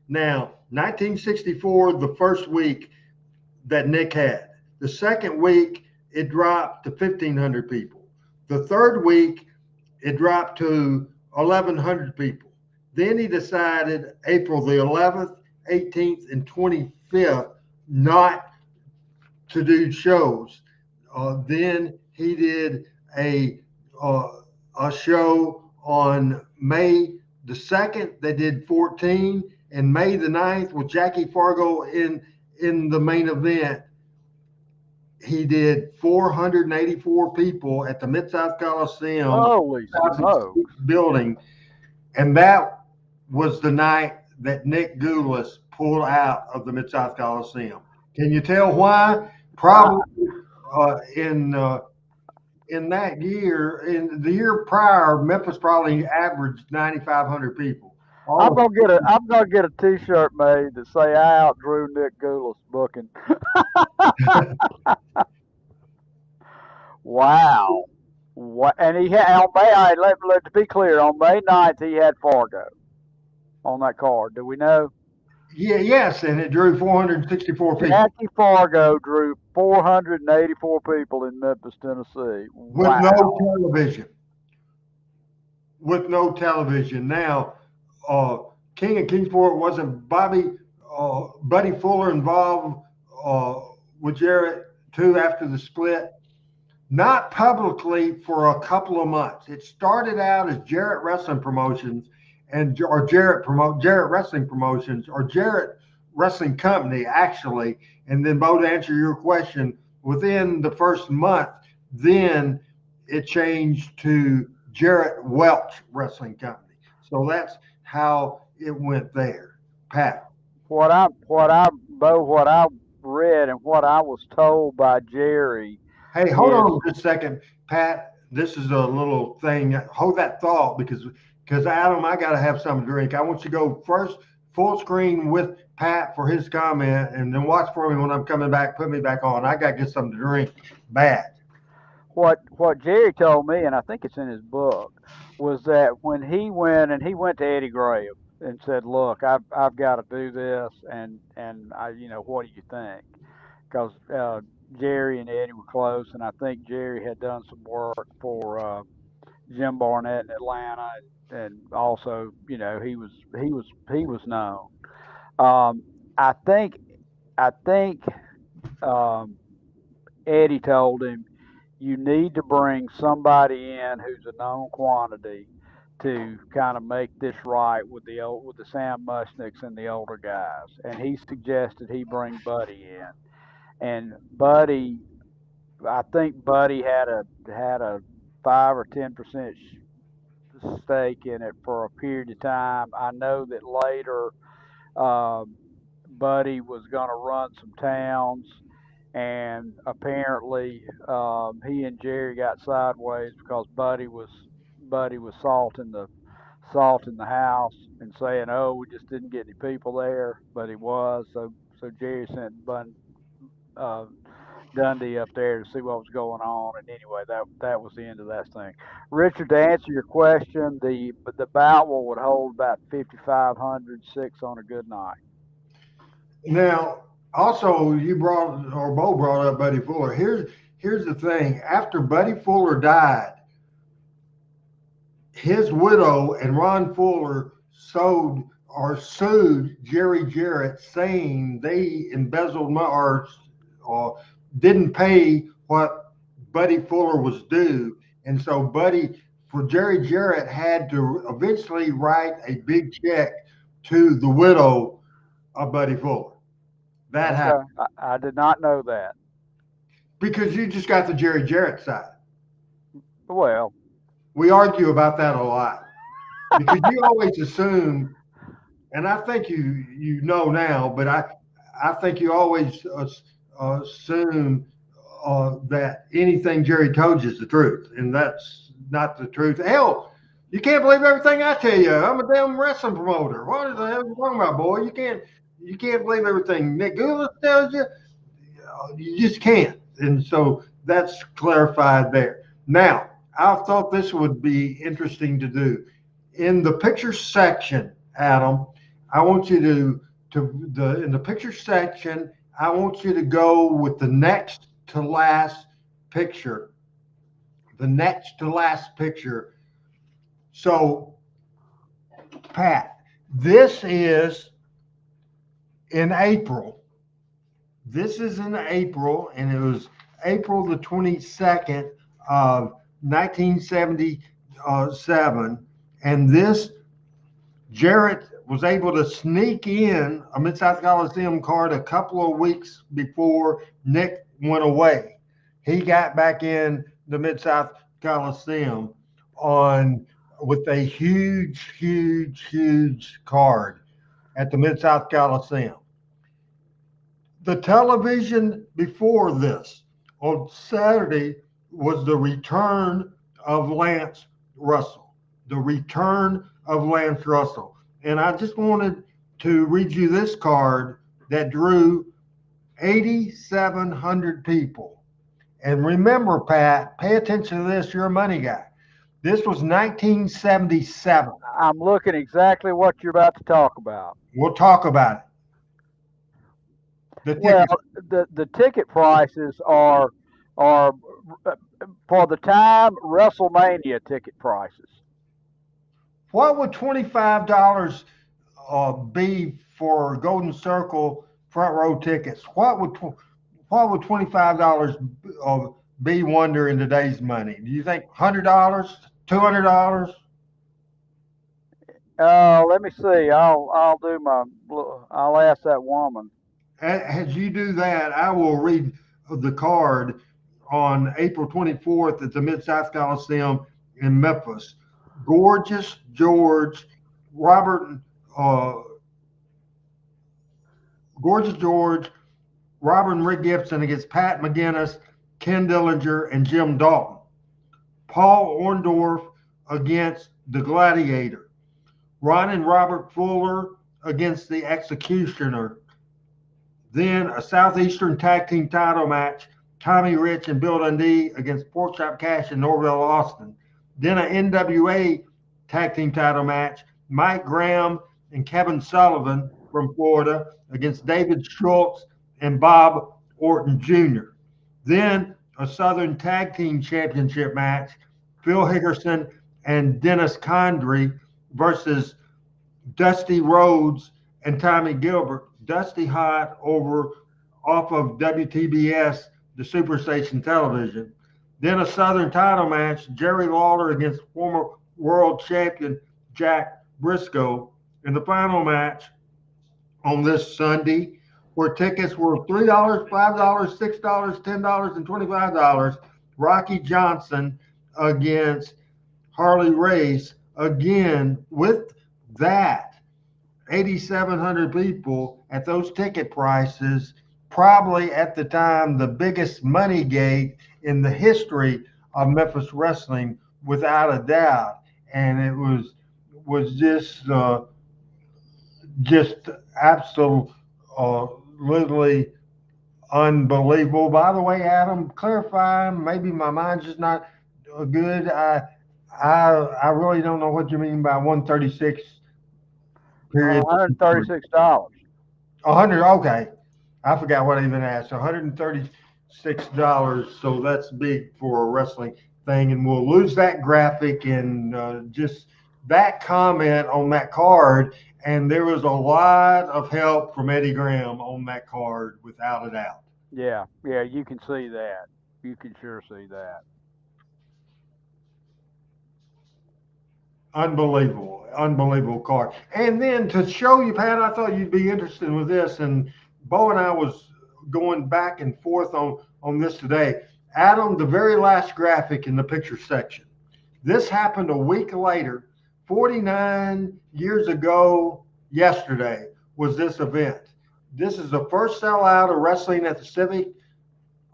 Now, 1964, the first week that Nick had. The second week, it dropped to 1,500 people. The third week, it dropped to 1,100 people. Then he decided April the 11th, 18th, and 25th not to do shows. Then he did a show on May the 2nd. They did 14, and May the 9th with Jackie Fargo in the main event. he did 484 people at the Mid-South Coliseum Holy smokes. building, and that was the night that Nick Goulas pulled out of the Mid-South Coliseum. Can you tell why? Probably in that year, in the year prior, Memphis probably averaged 9,500 people. I'm gonna get a T-shirt made that say I outdrew Nick Goulas booking. Wow. What? And he had on May. All right, to be clear, on May 9th he had Fargo on that card. Do we know? Yes, and it drew 464 people. Jackie Fargo drew 484 people in Memphis, Tennessee. With Wow. no television. With no television. Now, King of Kingsport, wasn't Buddy Fuller involved with Jarrett too after the split? Not publicly for a couple of months. It started out as Jarrett Wrestling Promotions or Jarrett Wrestling Promotions or Jarrett Wrestling Company, actually. And then, Bo, to answer your question, within the first month, then it changed to Jarrett Welch Wrestling Company. So that's how it went there. Pat. What I read and what I was told by Jerry. Hey, hold on just a second, Pat. This is a little thing. Hold that thought because Adam, I got to have something to drink. I want you to go first full screen with Pat for his comment, and then watch for me when I'm coming back. Put me back on. I got to get something to drink bad. What Jerry told me, and I think it's in his book, was that when he went to Eddie Graham and said, "Look, I've got to do this, and I, what do you think?" Because Jerry and Eddie were close, and I think Jerry had done some work for Jim Barnett in Atlanta, and also, he was known. I think Eddie told him, you need to bring somebody in who's a known quantity to kind of make this right with the Sam Mushnicks and the older guys. And he suggested he bring Buddy in. And Buddy, I think Buddy had a 5 or 10% stake in it for a period of time. I know that later Buddy was going to run some towns, and apparently he and Jerry got sideways because Buddy was salting the house and saying, "Oh, we just didn't get any people there," but he was. So Jerry sent Dundee up there to see what was going on, and anyway, that was the end of that thing. Richard, to answer your question, the bout would hold about 5,500, 6 on a good night. Now, also, Bo brought up Buddy Fuller. Here's the thing. After Buddy Fuller died, his widow and Ron Fuller sued Jerry Jarrett, saying they embezzled money or didn't pay what Buddy Fuller was due. And so Jerry Jarrett had to eventually write a big check to the widow of Buddy Fuller. That happened. I did not know that. Because you just got the Jerry Jarrett side. Well, we argue about that a lot. Because you always assume, and I think you know now, but I think you always assume that anything Jerry told you is the truth, and that's not the truth. Hell, you can't believe everything I tell you. I'm a damn wrestling promoter. What the hell are you talking about, boy? You can't believe everything Nick Goulas tells you. You just can't. And so that's clarified there. Now, I thought this would be interesting to do. In the picture section, Adam, I want you in the picture section, I want you to go with the next to last picture. The next to last picture. So, Pat, this is in April. This is in April, and it was April the 22nd of 1977. And this, Jarrett was able to sneak in a Mid-South Coliseum card a couple of weeks before Nick went away. He got back in the Mid-South Coliseum on with a huge card at the Mid-South Coliseum. The television before this on Saturday was the return of Lance Russell. The return of Lance Russell. And I just wanted to read you this card that drew 8,700 people. And remember, Pat, pay attention to this. You're a money guy. This was 1977. I'm looking exactly what you're about to talk about. We'll talk about it. The Well, tickets. the ticket prices are for the time WrestleMania ticket prices. What would $25 be for Golden Circle front row tickets? What would $25 be, Wonder, in today's money? Do you think $100, $200? Let me see. I'll ask that woman. As you do that, I will read the card on April 24th at the Mid-South Coliseum in Memphis. Gorgeous George, Robert, Gorgeous George, Robert and Rick Gibson against Pat McGinnis, Ken Dillinger, and Jim Dalton. Paul Orndorff against the Gladiator. Ron and Robert Fuller against the Executioner. Then a Southeastern Tag Team title match, Tommy Rich and Bill Dundee against Porkchop Cash and Norvell Austin. Then an NWA Tag Team title match, Mike Graham and Kevin Sullivan from Florida against David Schultz and Bob Orton Jr. Then a Southern Tag Team Championship match, Phil Hickerson and Dennis Condrey versus Dusty Rhodes and Tommy Gilbert. Dusty hot off of WTBS, the Superstation television. Then a Southern title match, Jerry Lawler against former world champion Jack Briscoe. And the final match on this Sunday, where tickets were $3, $5, $6, $10, and $25, Rocky Johnson against Harley Race. Again, with that, 8,700 people at those ticket prices, probably at the time the biggest money gate in the history of Memphis wrestling, without a doubt. And it was just absolutely unbelievable. By the way, Adam, clarifying, maybe my mind's just not good. I really don't know what you mean by 136 period. $136. 100. Okay, I forgot what I even asked. $136. So that's big for a wrestling thing, and we'll lose that graphic and just that comment on that card. And there was a lot of help from Eddie Graham on that card, without a doubt. Yeah, you can see that. You can sure see that. Unbelievable card. And then to show you, Pat, I thought you'd be interested with this. And Bo and I was going back and forth on this today. Adam, the very last graphic in the picture section. This happened a week later, 49 years ago yesterday was this event. This is the first sellout of wrestling at the Civic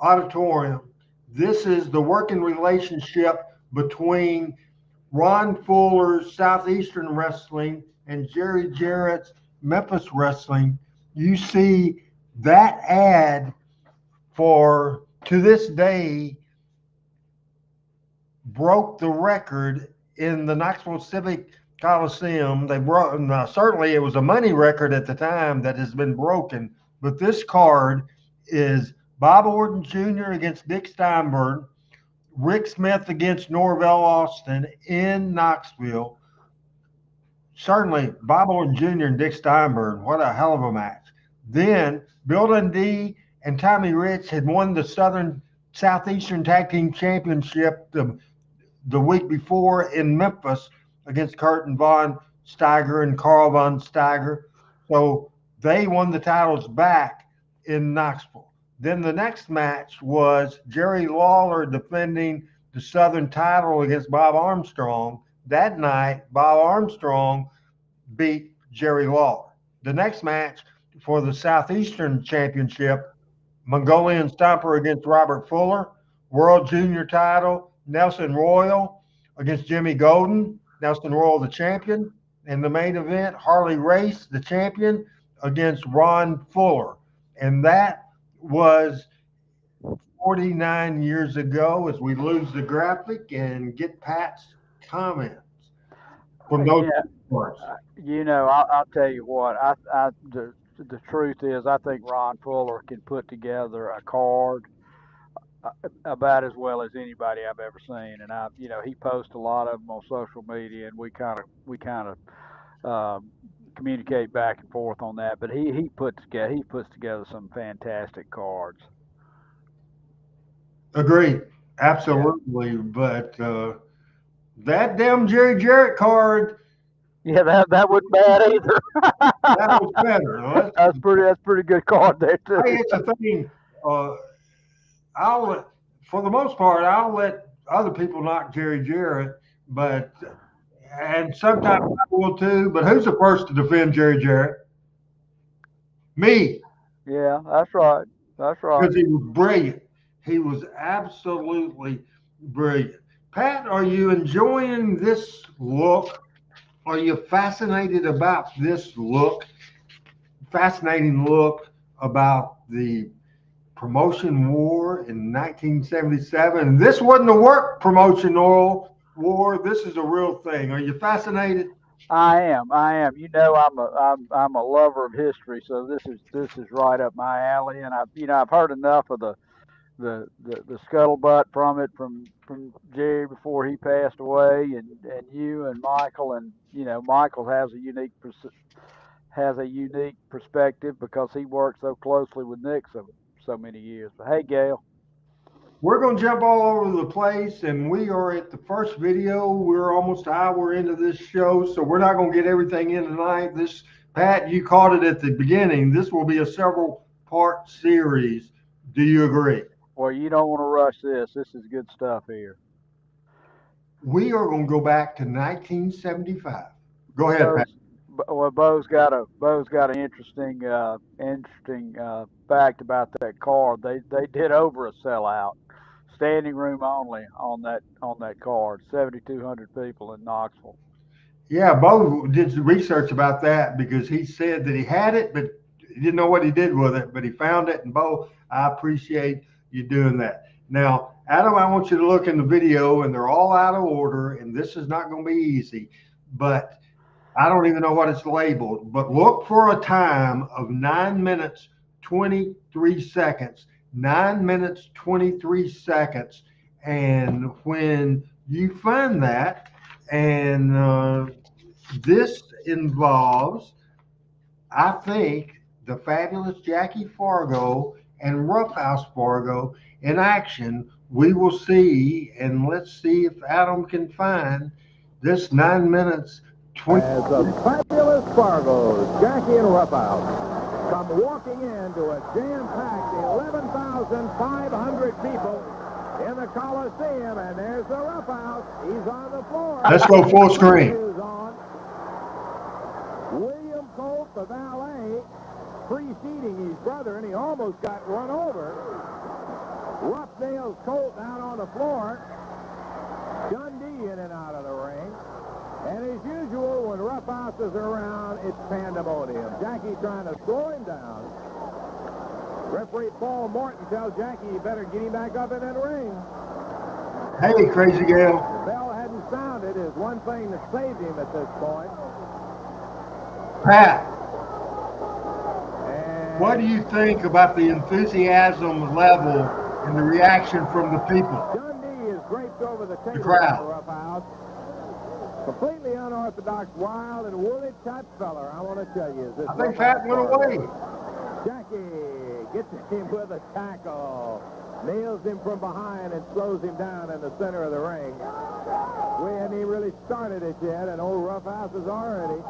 Auditorium. This is the working relationship between Ron Fuller's Southeastern Wrestling and Jerry Jarrett's Memphis Wrestling. You see that ad to this day, broke the record in the Knoxville Civic Coliseum. Certainly it was a money record at the time that has been broken, but this card is Bob Orton Jr. against Dick Steinberg, Rick Smith against Norvell Austin in Knoxville. Certainly, Bob Orton Jr. and Dick Steinberg, what a hell of a match. Then Bill Dundee and Tommy Rich had won the Southeastern Tag Team Championship the week before in Memphis against Curtin Von Steiger and Carl Von Steiger. So they won the titles back in Knoxville. Then the next match was Jerry Lawler defending the Southern title against Bob Armstrong. That night, Bob Armstrong beat Jerry Lawler. The next match for the Southeastern Championship, Mongolian Stomper against Robert Fuller. World Junior title, Nelson Royal against Jimmy Golden. Nelson Royal, the champion. And the main event, Harley Race, the champion, against Ron Fuller. And that was 49 years ago, as we lose the graphic and get Pat's comments from those parts. I'll tell you what. The truth is, I think Ron Fuller can put together a card about as well as anybody I've ever seen. And he posts a lot of them on social media, and we kind of communicate back and forth on that. But he puts together some fantastic cards. Agreed, absolutely. Yeah. But that damn Jerry Jarrett card. Yeah, that wasn't bad either. That was better. That's pretty good card there too. Hey, it's a thing. For the most part, I'll let other people knock Jerry Jarrett, and sometimes I will too. But who's the first to defend Jerry Jarrett? Me. Yeah, that's right. Because he was brilliant. He was absolutely brilliant. Pat, are you enjoying this look? Are you fascinated about this look? Fascinating look about the promotion war in 1977. This wasn't a work promotion war. This is a real thing. Are you fascinated? I am. I'm a lover of history, so this is right up my alley. And I've heard enough of the scuttlebutt from Jerry before he passed away, and you and Michael, and Michael has a unique perspective because he worked so closely with Nick so many years. But hey, Gail, we're going to jump all over the place, and we are at the first video. We're almost an hour into this show, so we're not going to get everything in tonight. Pat, you caught it at the beginning. This will be a several-part series. Do you agree? Well, you don't want to rush this. This is good stuff here. We are going to go back to 1975. Go ahead, Pat. Well, Bo's got an interesting fact about that card. They did over a sellout, standing room only on that card. 7,200 people in Knoxville. Yeah, Bo did some research about that because he said that he had it, but he didn't know what he did with it. But he found it, and Bo, I appreciate you doing that. Now, Adam, I want you to look in the video, and they're all out of order, and this is not going to be easy, but I don't even know what it's labeled, but look for a time of 9 minutes, 23 seconds, 9 minutes, 23 seconds. And when you find that, and this involves, I think, the fabulous Jackie Fargo and Roughhouse Fargo in action, we will see, and let's see if Adam can find this 9 minutes. As the fabulous Fargos, Jackie and Roughhouse, come walking into a jam-packed 11,500 people in the Coliseum, and there's the Roughhouse. He's on the floor. Let's go full screen. William Colt, the valet, preceding his brother, and he almost got run over. Rough nails Colt down on the floor. Dundee in and out of the ring. And as usual, when Roughhouse is around, it's pandemonium. Jackie trying to slow him down. Referee Paul Morton tells Jackie he better get him back up in that ring. Hey, Crazy Gale. The bell hadn't sounded is one thing that saved him at this point. Pat, what do you think about the enthusiasm level and the reaction from the people? Dundee is draped over the table. The crowd. For Roughhouse. Completely unorthodox, wild, and woolly type feller. I want to tell you. I think Pat went away. Jackie gets him with a tackle. nails him from behind and slows him down in the center of the ring. We hadn't even really started it yet, and old Roughhouse has already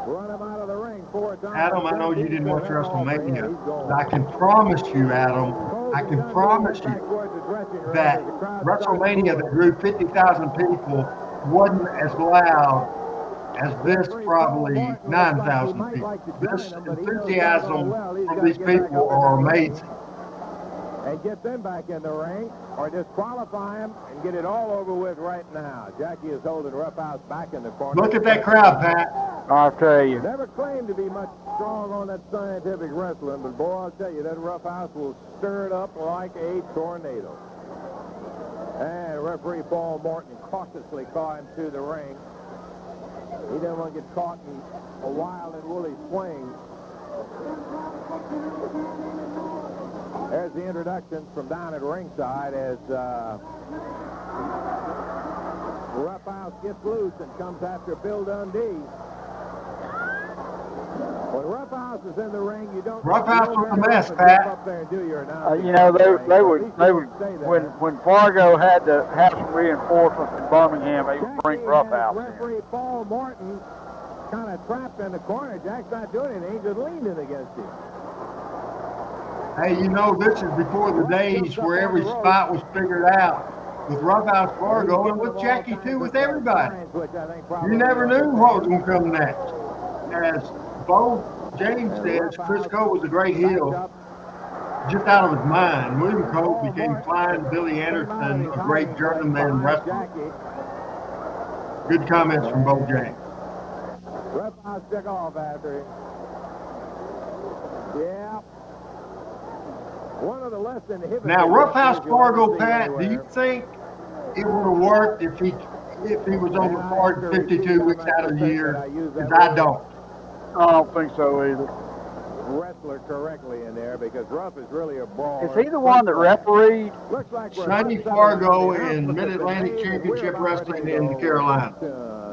run him out of the ring 4 times. Adam, I know you didn't watch WrestleMania, but I can promise you, Adam, I can promise you that WrestleMania that drew 50,000 people wasn't as loud as this, probably 9,000 people. This enthusiasm from these people are amazing. And get them back in the ring, or disqualify him and get it all over with right now. Jackie is holding Roughhouse back in the corner. Look at that crowd, Pat. I'll tell you. Never claimed to be much strong on that scientific wrestling, but boy, I'll tell you, that Roughhouse will stir it up like a tornado. And referee Paul Morton cautiously caught him to the ring. He didn't want to get caught in a wild and woolly swing. There's the introductions from down at ringside as Roughhouse gets loose and comes after Bill Dundee. When Roughhouse is in the ring, you don't. Roughhouse was a mess, Pat. Up there and do your You know, they would when Fargo had to have some reinforcements in Birmingham, they would bring Roughhouse in. Referee Paul Morton kind of trapped in the corner. Jack's not doing anything. He's just leaning against him. Hey, you know, this is before the days where every spot was figured out. With Roughhouse Fargo and with Jackie too, with everybody. You never knew what was going to come next. As Bo James says, Chris Cole was a great heel, just out of his mind. William Cole became flying Billy Anderson, a great journeyman wrestler. Good comments from Bo James. Roughhouse took off after him. Yeah. One of the less inhibited. Now, Roughhouse Fargo, Pat, do you think it would have worked if he was on the card 52 weeks out of the year? Because I don't. I don't think so either. Wrestler correctly in there because Ruff is really a brawler. Is he the one that refereed? Sonny Fargo in Mid-Atlantic Championship Wrestling in the Carolinas.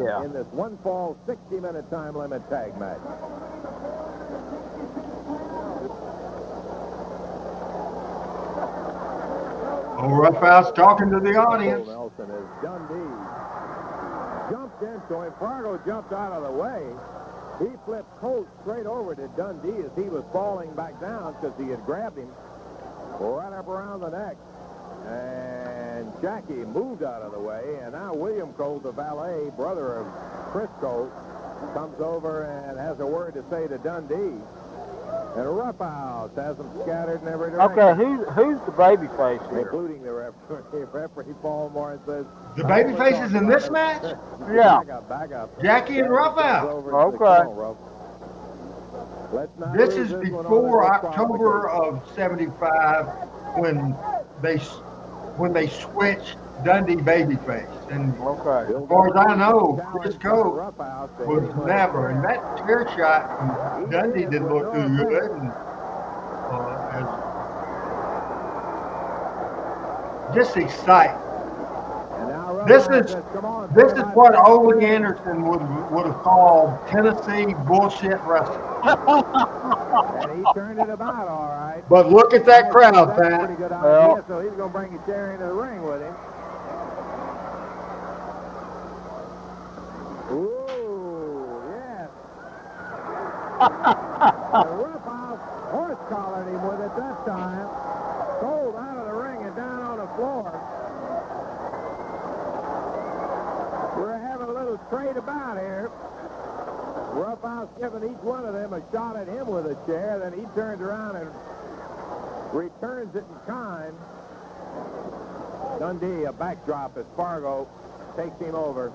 Yeah. In this one fall 60-minute time limit tag match. Oh, Roughhouse talking to the audience. Nelson as Dundee jumped into him. Fargo jumped out of the way. He flipped Colt straight over to Dundee as he was falling back down because he had grabbed him right up around the neck. And Jackie moved out of the way, and now William Colt, the valet, brother of Chris Colt, comes over and has a word to say to Dundee. And Roughhouse has them scattered in every direction. Okay, who's the babyface here? Including the referee. Referee Paul Morris says... The babyfaces in this match? Yeah. Back up. Jackie and Roughhouse. Okay. This is before October of '75 when they switched Dundee babyface. And as far as I know, Chris Colt was never. And that chair shot from Dundee didn't look too good. And, just exciting. This is what Ole Anderson would have called Tennessee bullshit wrestling. And he turned it about all right. But look at that crowd, Pat. Pretty good idea, so he's going to bring a chair into the ring with him. Ooh, yes. The Roughhouse horse collared him with it that time. Cold out of the ring and down on the floor. We're having a little trade about here. Roughhouse giving each one of them a shot at him with a chair. Then he turns around and returns it in kind. Dundee, a backdrop as Fargo takes him over.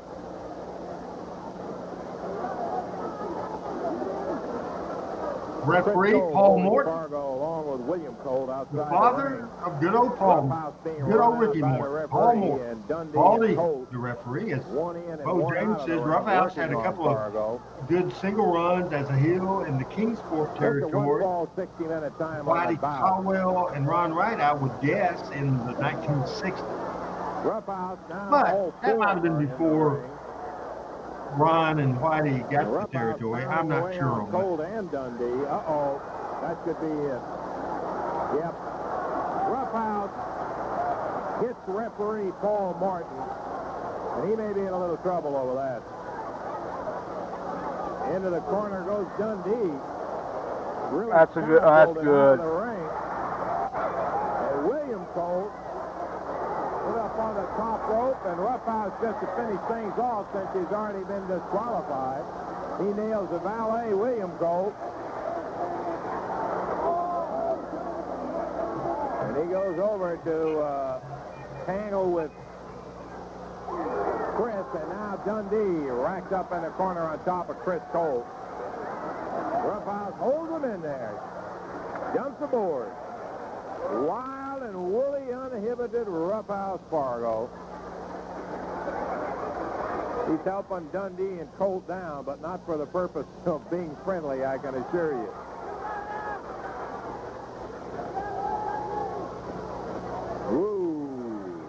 Referee Paul Morton, Fargo, along with William Colt outside the father of good old Paul, good old Ricky Morton, Paul Morton. Paulie, the referee, as Bo James says, Roughhouse had a couple of good single runs as a heel in the Kingsport territory. Whitey Caldwell and Ron Wright, I would guess, in the 1960s. But that might have been before Ron and Whitey got the territory. I'm not sure on that. Colt and Dundee. Uh-oh. That could be it. Yep. Roughhouse hits referee Paul Martin, and he may be in a little trouble over that. Into the corner goes Dundee. Really That's good. That's good. The ring. And William Cole put up on the top rope, and Roughhouse, just to finish things off, since he's already been disqualified, he nails the valet, William Cole. And he goes over to tangle with Chris, and now Dundee racked up in the corner on top of Chris Cole. Roughhouse holds him in there. Jumps aboard. Wild and woolly, uninhibited Roughhouse Fargo. He's helping Dundee and Colt down, but not for the purpose of being friendly, I can assure you. Ooh.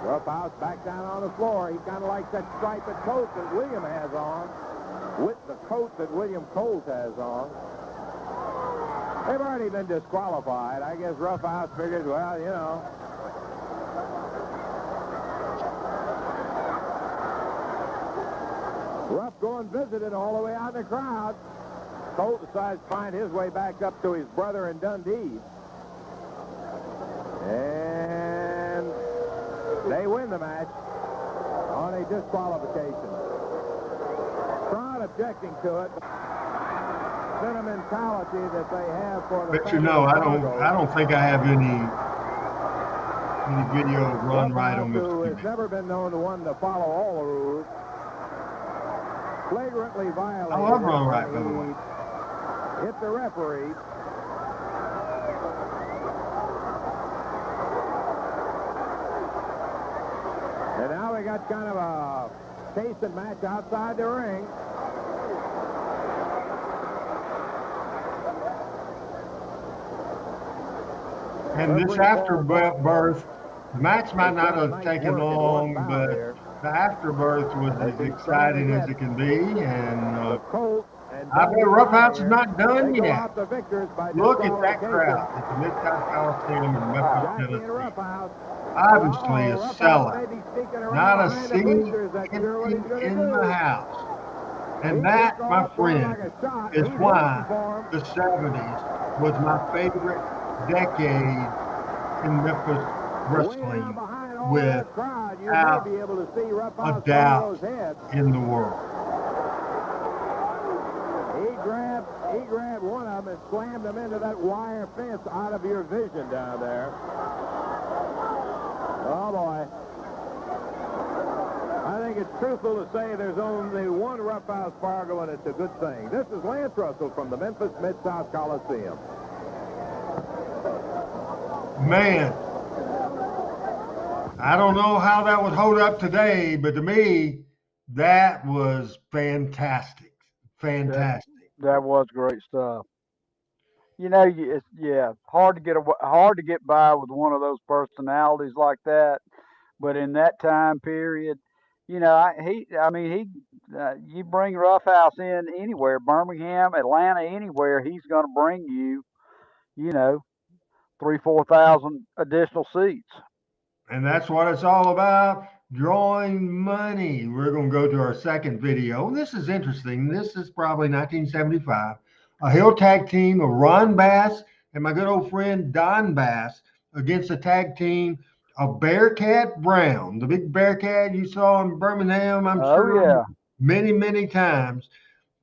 Roughhouse back down on the floor. He kind of likes that striped coat that William has on with the coat that William Colt has on. They've already been disqualified. I guess Roughhouse figured, well, you know. Ruff going visited all the way out in the crowd. Colt decides to find his way back up to his brother in Dundee. And they win the match on a disqualification. Crowd objecting to it. Sentimentality that they have for the. But you know, I don't think I have any video of Run Right on this who TV. has never been known to one to follow all the rules. Flagrantly violated. I love Run Right, by the way. Hit the referee. And now we got kind of a chasing match outside the ring. And this afterbirth, the match might not have taken long, but the afterbirth was as exciting as it can be. And I bet Roughhouse is not done yet. Look at that crowd at the Mid-South Coliseum in Memphis, Tennessee. Obviously a sellout, not a seat empty in the house. And that, my friend, is why the 70s was my favorite decade in Memphis wrestling, without a doubt in the world. He grabbed one of them and slammed him into that wire fence out of your vision down there. Oh, boy. I think it's truthful to say there's only one Roughhouse Fargo, and it's a good thing. This is Lance Russell from the Memphis Mid-South Coliseum. Man, I don't know how that would hold up today, but to me, that was fantastic. Fantastic. That was great stuff. You know, hard to get by with one of those personalities like that. But in that time period, you know, you bring Roughhouse in anywhere, Birmingham, Atlanta, anywhere, he's going to bring you, you know, 3,000-4,000 additional seats. And that's what it's all about, drawing money. We're going to go to our second video. This is interesting. This is probably 1975. A heel tag team of Ron Bass and my good old friend Don Bass against a tag team of Bearcat Brown, the big Bearcat you saw in Birmingham, I'm sure, many, many times.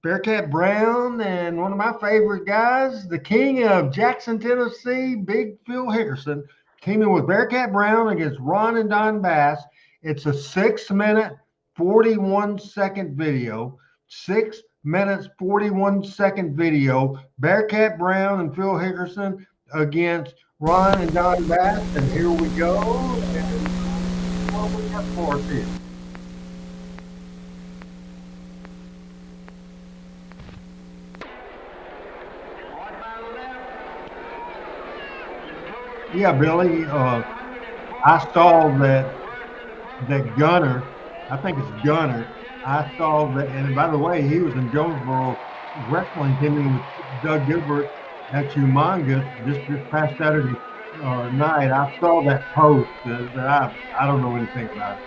Bearcat Brown and one of my favorite guys, the king of Jackson, Tennessee, Big Phil Hickerson, teaming with Bearcat Brown against Ron and Don Bass. It's a 6-minute, 41-second video. 6 minutes, 41-second video. Bearcat Brown and Phil Hickerson against Ron and Don Bass. And here we go. And what we have for us here. Yeah, Billy, I saw that Gunner, I think it's Gunner, I saw that, and by the way, he was in Jonesboro wrestling teaming with Doug Gilbert at Humongous this past Saturday night, I saw that post. I don't know anything about it.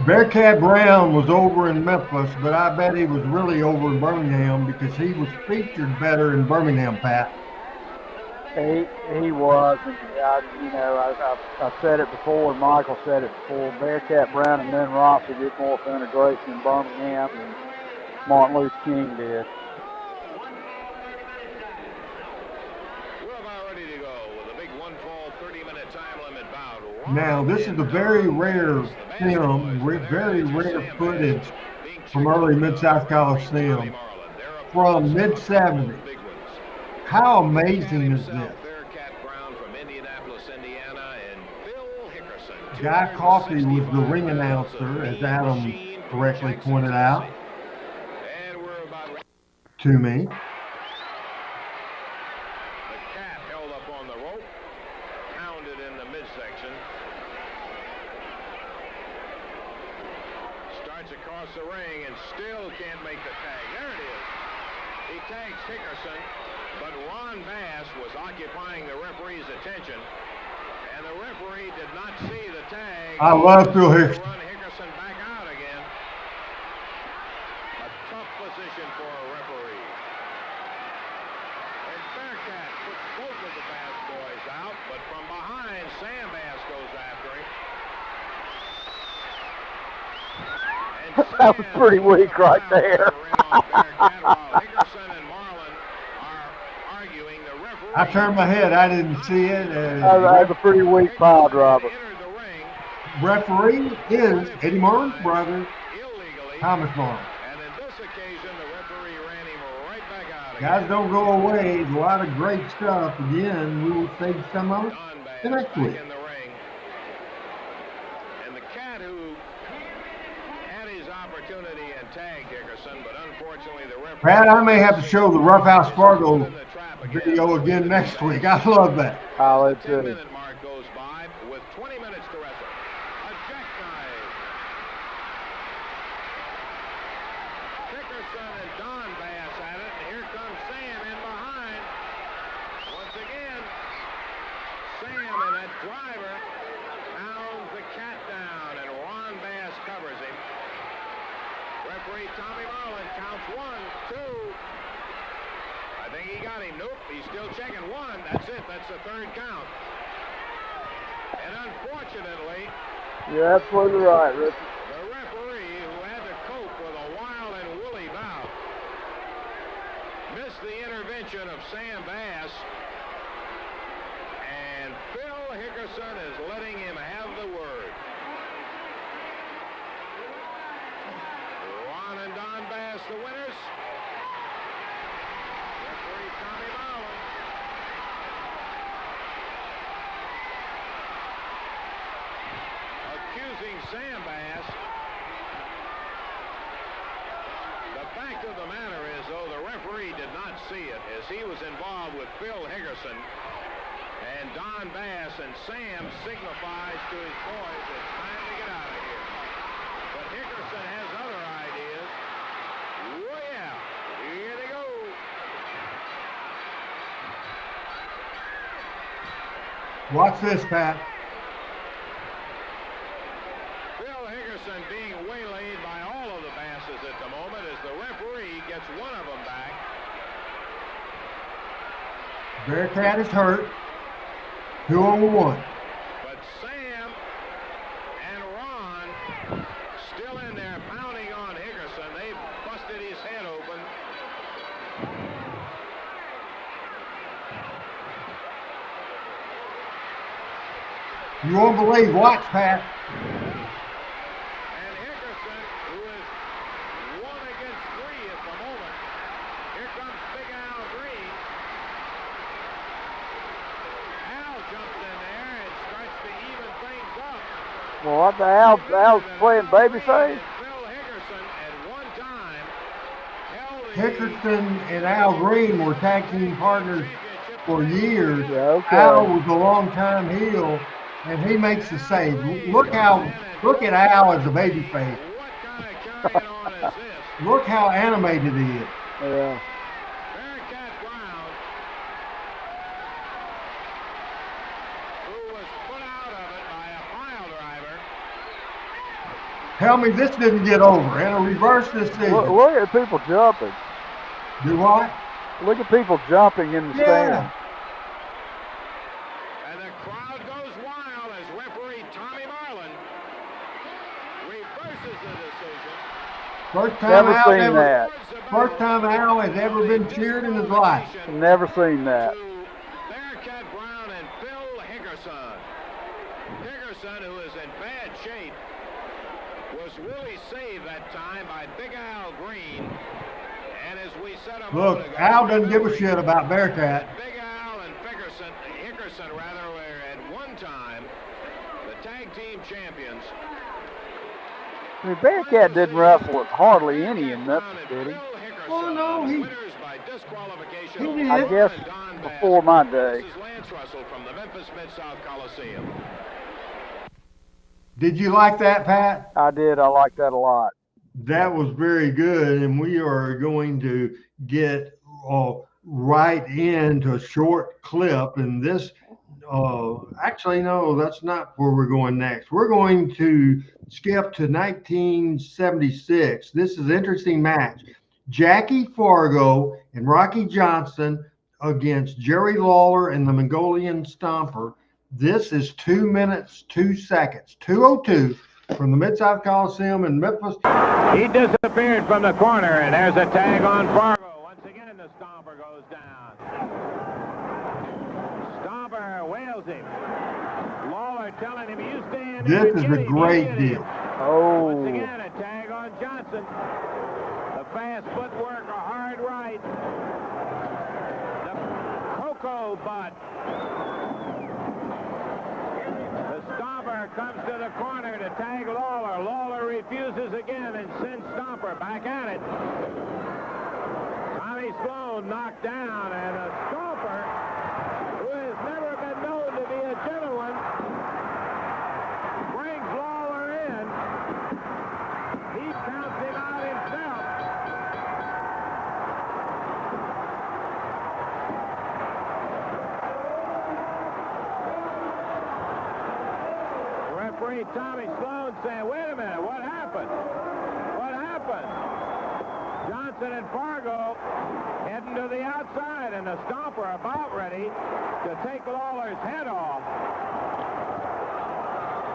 Bearcat Brown was over in Memphis, but I bet he was really over in Birmingham because he was featured better in Birmingham, Pat. He was, and I've said it before, and Michael said it before. Bearcat Brown and Lynn Rossi did more for integration in Birmingham than Martin Luther King did. We're about ready to go with a big one-fall 30-minute time limit bout. Now, this is a very rare film, very rare footage from early Mid-South Coliseum from mid-70s. How amazing is this? Guy Coffey was the ring announcer, as Adam correctly pointed out to me. The cat held up on the rope, pounded in the midsection. Starts across the ring and still can't make the tag. There it is. He tags Hickerson, but Ron Bass was occupying the referee's attention, and the referee did not see the tag. I love Phil Hickerson. Run Hickerson back out again. A tough position for a referee. And Bearcat puts both of the Bass boys out, but from behind, Sam Bass goes after him. That was pretty weak right there. I turned my head. I didn't see it. That was a pretty weak pile driver. Referee is Eddie Martin's brother, Thomas Martin. Guys, don't go away. A lot of great stuff. Again, we will save some of it the next week. And the cat who had his opportunity and tagged Hickerson, but unfortunately the referee. Pat, I may have to show the Roughhouse Fargo video again next week. I love that. Oh, it's good. 10-minute mark goes by with 20 minutes to wrestle. A jackknife. Hickerson and Don Bass at it, and here comes Sam in behind. Once again, Sam and that driver pounds the cat down, and Ron Bass covers him. Referee Tommy Marlin counts 1, 2. I think he got him. Nope, he's still checking 1. That's it. That's the third count. And unfortunately, you're absolutely right, Richard. the referee, who had to cope with a wild and woolly bout, missed the intervention of Sam Bass. And Phil Hickerson is letting him have the word. Ron and Don Bass, the winners. Referee Tommy Marlin. Accusing Sam Bass. The fact of the matter is, though, the referee did not see it, as he was involved with Phil Hickerson. And Don Bass and Sam signifies to his boys it's time to get out of here. But Hickerson has other ideas. Oh, yeah. Here they go. Watch this, Pat. Phil Hickerson being waylaid by all of the Basses at the moment as the referee gets one of them back. Bearcat is hurt. 2 on 1. But Sam and Ron still in there pounding on Hickerson. They've busted his head open. You won't believe. Watch, Pat. And Hickerson, who is 1 against 3 at the moment. Here comes Big Al Green. Al jumps in there and starts to even things up. Well, what the hell? Al's playing babyface? Phil Hickerson at one time held the Hickerson and Al Green were tag team partners for years. Yeah, okay. Al was a long-time heel, and he makes the save. Look at Al as a babyface. What kind of carrying on is this? Look how animated he is. Yeah. Bearcat Brown, who was put out of it by a pile driver. Tell me this didn't get over and a reverse decision. Look at people jumping. Do what? Look at people jumping in the Yeah. stand. And the crowd goes wild as referee Tommy Marlin reverses the decision. First time Never Al seen ever, that. first time Al has ever been cheered in his life. Never seen that. To Bearcat Brown and Phil Hickerson. Hickerson, who is in bad shape, was really saved that time by Big Al Green. And as we said a Look, moment ago, Al doesn't give a shit about Bearcat. Big Al and Hickerson rather, were at one time the tag team champions. I mean, Bearcat didn't wrestle with hardly any in Memphis, did he? Oh, no, he did. I guess before my day. This is Lance Russell from the Memphis Mid-South Coliseum. Did you like that, Pat? I did. I like that a lot. That was very good, and we are going to get right into a short clip. And this, actually, no, that's not where we're going next. We're going to skip to 1976. This is an interesting match. Jackie Fargo and Rocky Johnson against Jerry Lawler and the Mongolian Stomper. This is 2 minutes, 2 seconds, 2:02 from the Mid-South Coliseum in Memphis. He disappeared from the corner, and there's a tag on Fargo. Once again, the Stomper goes down. Stomper wails him. Lawler telling him, you stay in there. This is a great deal. Oh. Once again, a tag on Johnson. The fast footwork, a hard right. The Cocoa Butt. The Stomper comes to the corner to tag Lawler. Lawler refuses again and sends Stomper back at it. Tommy Sloan knocked down, and a Stomper, who has never been known to be a gentleman, brings Lawler in. He counts him out himself. Referee Tommy Sloan saying, wait a minute, what happened? What happened? Johnson and Fargo heading to the outside, and the Stomper about ready to take Lawler's head off.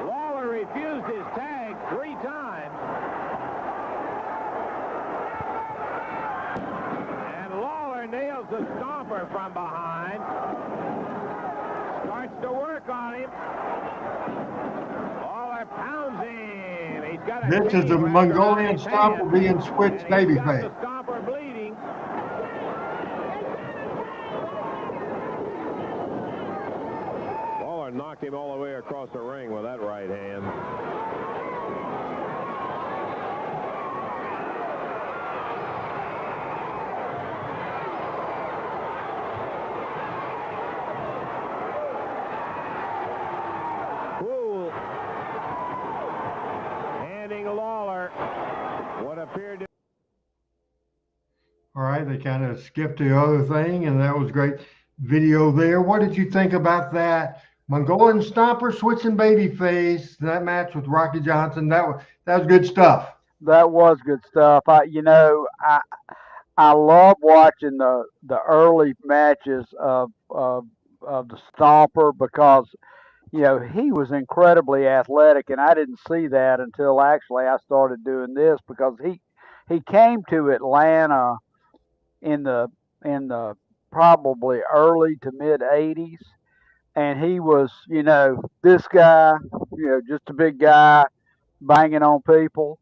Lawler refused his tag 3 times. And Lawler nails the Stomper from behind. Starts to work on him. Lawler pounds him. He's got a This is the Mongolian Stomper being switched babyface. The Stomper bleeding. Lawler knocked him all the way across the ring with that right hand. Poole handing Lawler what appeared to. All right, they kind of skipped the other thing, and that was great video there. What did you think about that? Mongolian Stomper switching babyface, that match with Rocky Johnson, that was good stuff. That was good stuff. I love watching the early matches of the Stomper because he was incredibly athletic, and I didn't see that until actually I started doing this because he came to Atlanta in the probably early to mid 80s, and he was this guy, just a big guy banging on people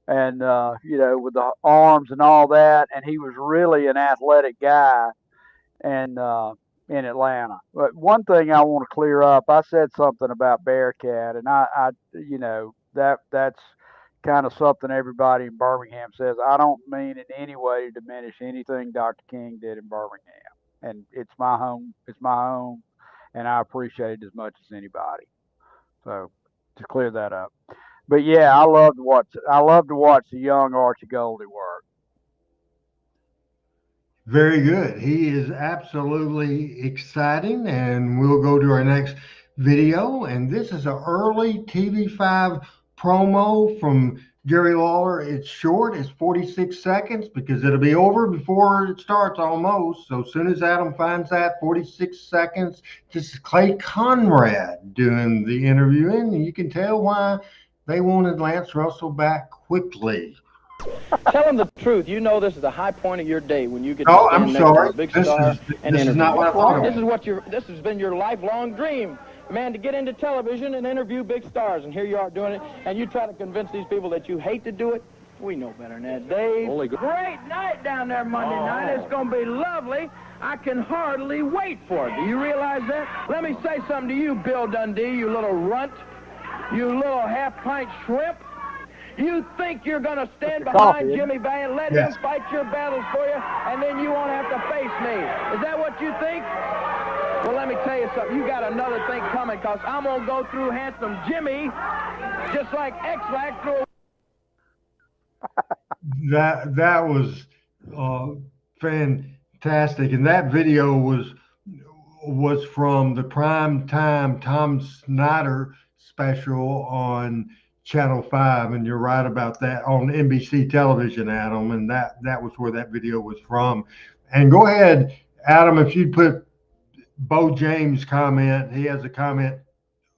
and with the arms and all that, and he was really an athletic guy and in Atlanta. But one thing I want to clear up, I said something about Bearcat, and I that's kind of something everybody in Birmingham says. I don't mean in any way to diminish anything Dr. King did in Birmingham, and it's my home, and I appreciate it as much as anybody. So to clear that up. But yeah, I love to watch the young Archie Goldie work. Very good. He is absolutely exciting, and we'll go to our next video. And this is an early TV5 promo from Jerry Lawler. It's short, it's 46 seconds because it'll be over before it starts almost. So as soon as Adam finds that, 46 seconds. This is Clay Conrad doing the interviewing, and you can tell why they wanted Lance Russell back quickly. Tell them the truth. You know this is the high point of your day when you get Oh, to stand I'm next to sorry. a big This star is and this is interview. not what I thought. This has been your lifelong dream, man, to get into television and interview big stars. And here you are doing it, and you try to convince these people that you hate to do it. We know better than that, Dave. Great night down there Monday night. It's going to be lovely. I can hardly wait for it. Do you realize that? Let me say something to you, Bill Dundee, you little runt, you little half-pint shrimp. You think you're going to stand behind Jimmy Bay and let him fight your battles for you, and then you won't have to face me. Is that what you think? Well, let me tell you something. You got another thing coming, because I'm going to go through Handsome Jimmy just like X-Lac through. That was fantastic, and that video was from the prime time Tom Snyder special on Channel 5, and you're right about that, on NBC television, Adam, and that was where that video was from. And go ahead, Adam, if you'd put Bo James' comment. He has a comment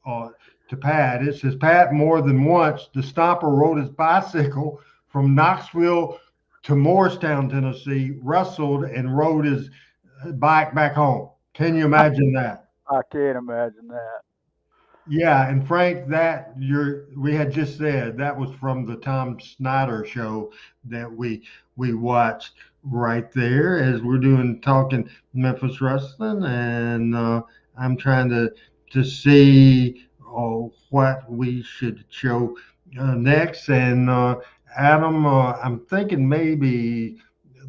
to Pat. It says, Pat, more than once, the Stomper rode his bicycle from Knoxville to Morristown, Tennessee, wrestled, and rode his bike back home. Can you imagine that? I can't imagine that. Yeah, and Frank, we had just said that was from the Tom Snyder show that we watched right there as we're talking Memphis Wrestling, and I'm trying to see what we should show next. And Adam, I'm thinking maybe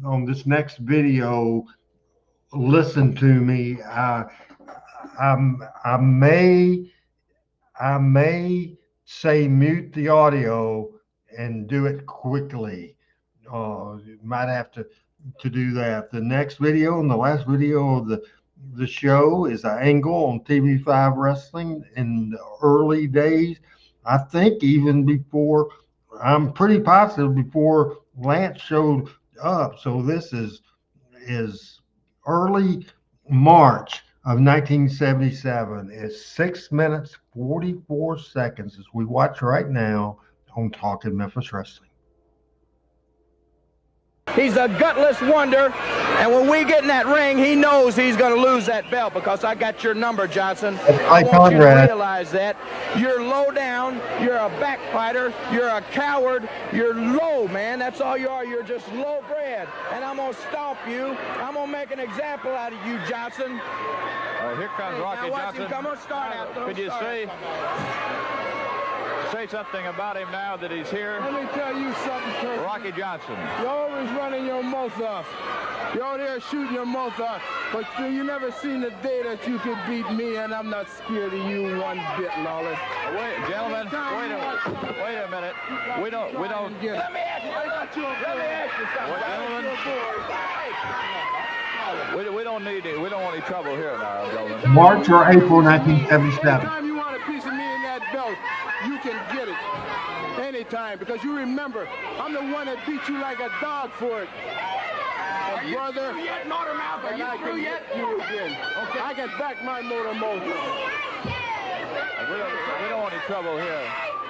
on this next video, listen to me. I may say mute the audio and do it quickly. You might have to do that. The next video and the last video of the show is an angle on TV5 Wrestling in the early days. I think even before, I'm pretty positive before Lance showed up. So this is early March of 1977. It's 6 minutes, 44 seconds as we watch right now on Talking Memphis Wrestling. He's a gutless wonder, and when we get in that ring, he knows he's going to lose that belt, because I got your number, Johnson. I want you to realize that. You're low down, you're a backbiter, you're a coward, you're low, man. That's all you are. You're just low bred, and I'm going to stomp you. I'm going to make an example out of you, Johnson. Here comes Rocky Johnson. Come on, start out. Could you say something about him now that he's here? Let me tell you something, Kurt. Rocky Johnson. You're always running your mouth off. You're out there shooting your mouth off. But you never seen the day that you could beat me, and I'm not scared of you one bit, Lawless. Wait, gentlemen, wait a minute. We don't. Let me ask you something. We don't want any trouble here now, gentlemen. March or April 1977. Anytime you want a piece of me in that belt, you can get it. Anytime, because you remember, I'm the one that beat you like a dog for it. And brother, Are you through yet? you again. Okay, I can back my motor. We don't want any trouble here.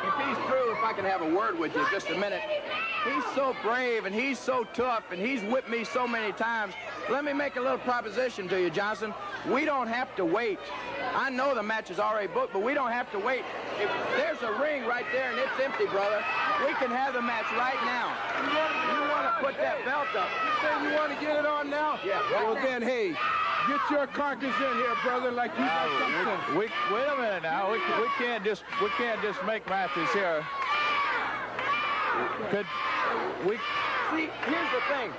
If he's through, if I can have a word with you just a minute. He's so brave, and he's so tough, and he's whipped me so many times. Let me make a little proposition to you, Johnson. We don't have to wait. I know the match is already booked, but we don't have to wait. If there's a ring right there and it's empty, brother, we can have the match right now. You want to put that belt up. You want to get it on now? Yeah, right well, now. then, hey, get your carcass in here, brother, like you got something. Wait a minute now. We can't just make matches here. See, here's the thing.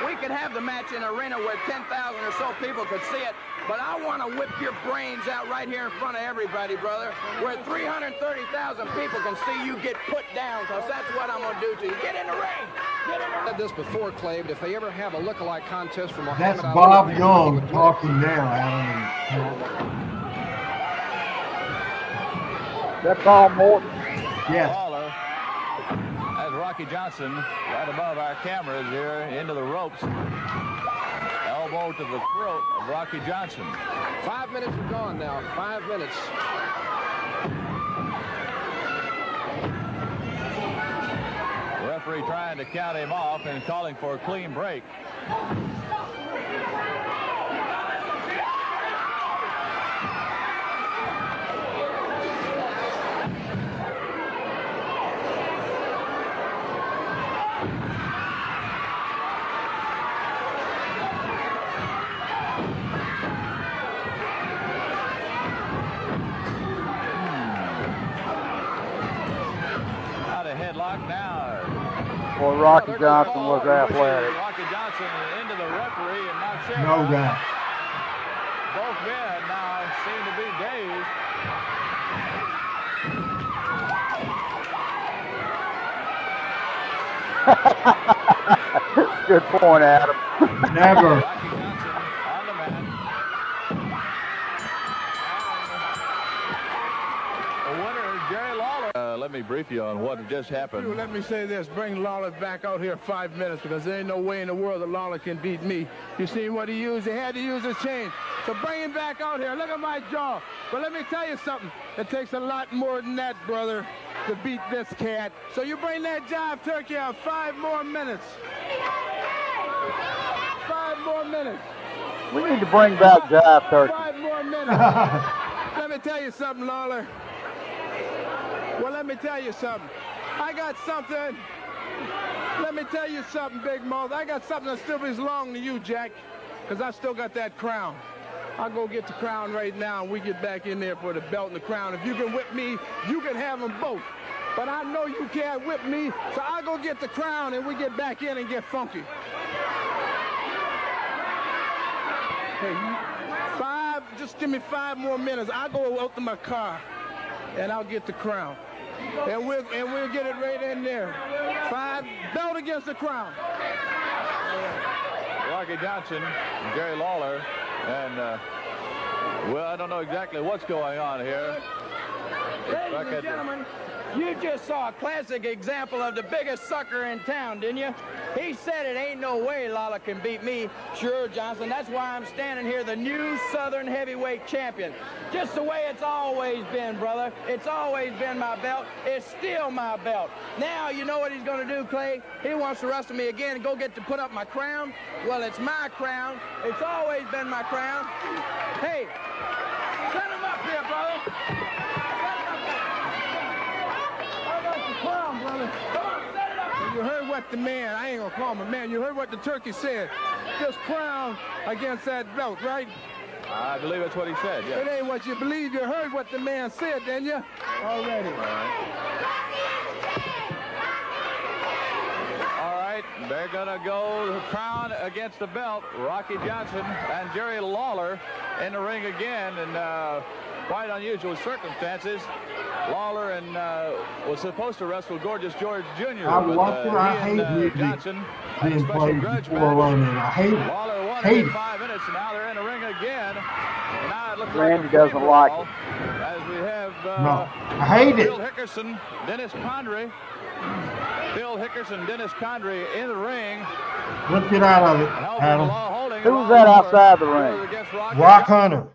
We could have the match in an arena where 10,000 or so people could see it, but I want to whip your brains out right here in front of everybody, brother, where 330,000 people can see you get put down, because that's what I'm going to do to you. Get in the ring! Get in the ring! I said this before, Clay, but if they ever have a look-alike contest for Muhammad That's Ali, Bob Young talking now, Adam. That's Paul Morton. Yes. Lawler, as Rocky Johnson, right above our cameras here, into the ropes. Elbow to the throat of Rocky Johnson. 5 minutes are gone now. 5 minutes. Referee trying to count him off and calling for a clean break. Out of headlock now. Boy, Rocky Johnson was athletic. Rocky Johnson into the referee and knocks him No out. doubt. Both men now seem to be dazed. Good point, Adam. Never. Rocky Johnson on the mat. And the winner is Jerry Lawler. Let me brief you on what just happened. Let me say this. Bring Lawler back out here 5 minutes, because there ain't no way in the world that Lawler can beat me. You seen what he used? He had to use his chain. So bring him back out here. Look at my jaw. But let me tell you something. It takes a lot more than that, brother, to beat this cat. So you bring that jive turkey out 5 more minutes. 5 more minutes. We need to bring back Jive Turkey. 5 more minutes. Let me tell you something, Lawler. Well, let me tell you something. I got something. Let me tell you something, Big Mouth. I got something that still belongs to you, Jack, because I still got that crown. I'll go get the crown right now, and we get back in there for the belt and the crown. If you can whip me, you can have them both. But I know you can't whip me, so I'll go get the crown, and we get back in and get funky. Hey, just give me 5 more minutes. I'll go out to my car, and I'll get the crown. And we'll get it right in there. 5, belt against the crown. Rocky Johnson, Jerry Lawler, and well, I don't know exactly what's going on here. Ladies and gentlemen, you just saw a classic example of the biggest sucker in town, didn't you? He said it ain't no way Lawler can beat me. Sure, Johnson, that's why I'm standing here, the new Southern heavyweight champion. Just the way it's always been, brother. It's always been my belt. It's still my belt. Now, you know what he's going to do, Clay? He wants to wrestle me again and go get to put up my crown. Well, it's my crown. It's always been my crown. Hey, set him up here, brother. Crown, brother. Come on, set it up. You heard what the man, I ain't gonna call him a man, you heard what the turkey said. Just crown against that belt, right? I believe that's what he said, yeah. It ain't what you believe. You heard what the man said, didn't you? Already. All right, they're gonna go crown against the belt. Rocky Johnson and Jerry Lawler in the ring again, and quite unusual circumstances. Lawler and was supposed to wrestle Gorgeous George Jr. I watch it. I hate music Johnson had a being special played grudge before match. running. I hate it. Lawler won Hate in it. 5 minutes, and now they're in the ring again. And now it looks Randy like a doesn't like free-for-all, as we have No, I hate Bill it. Hickerson, Dennis Condrey. Bill Hickerson, Dennis Condrey in the ring. Let's get out of it, Helping Adam. Law, holding Who was Law that over outside the ring? against Rock Hunter.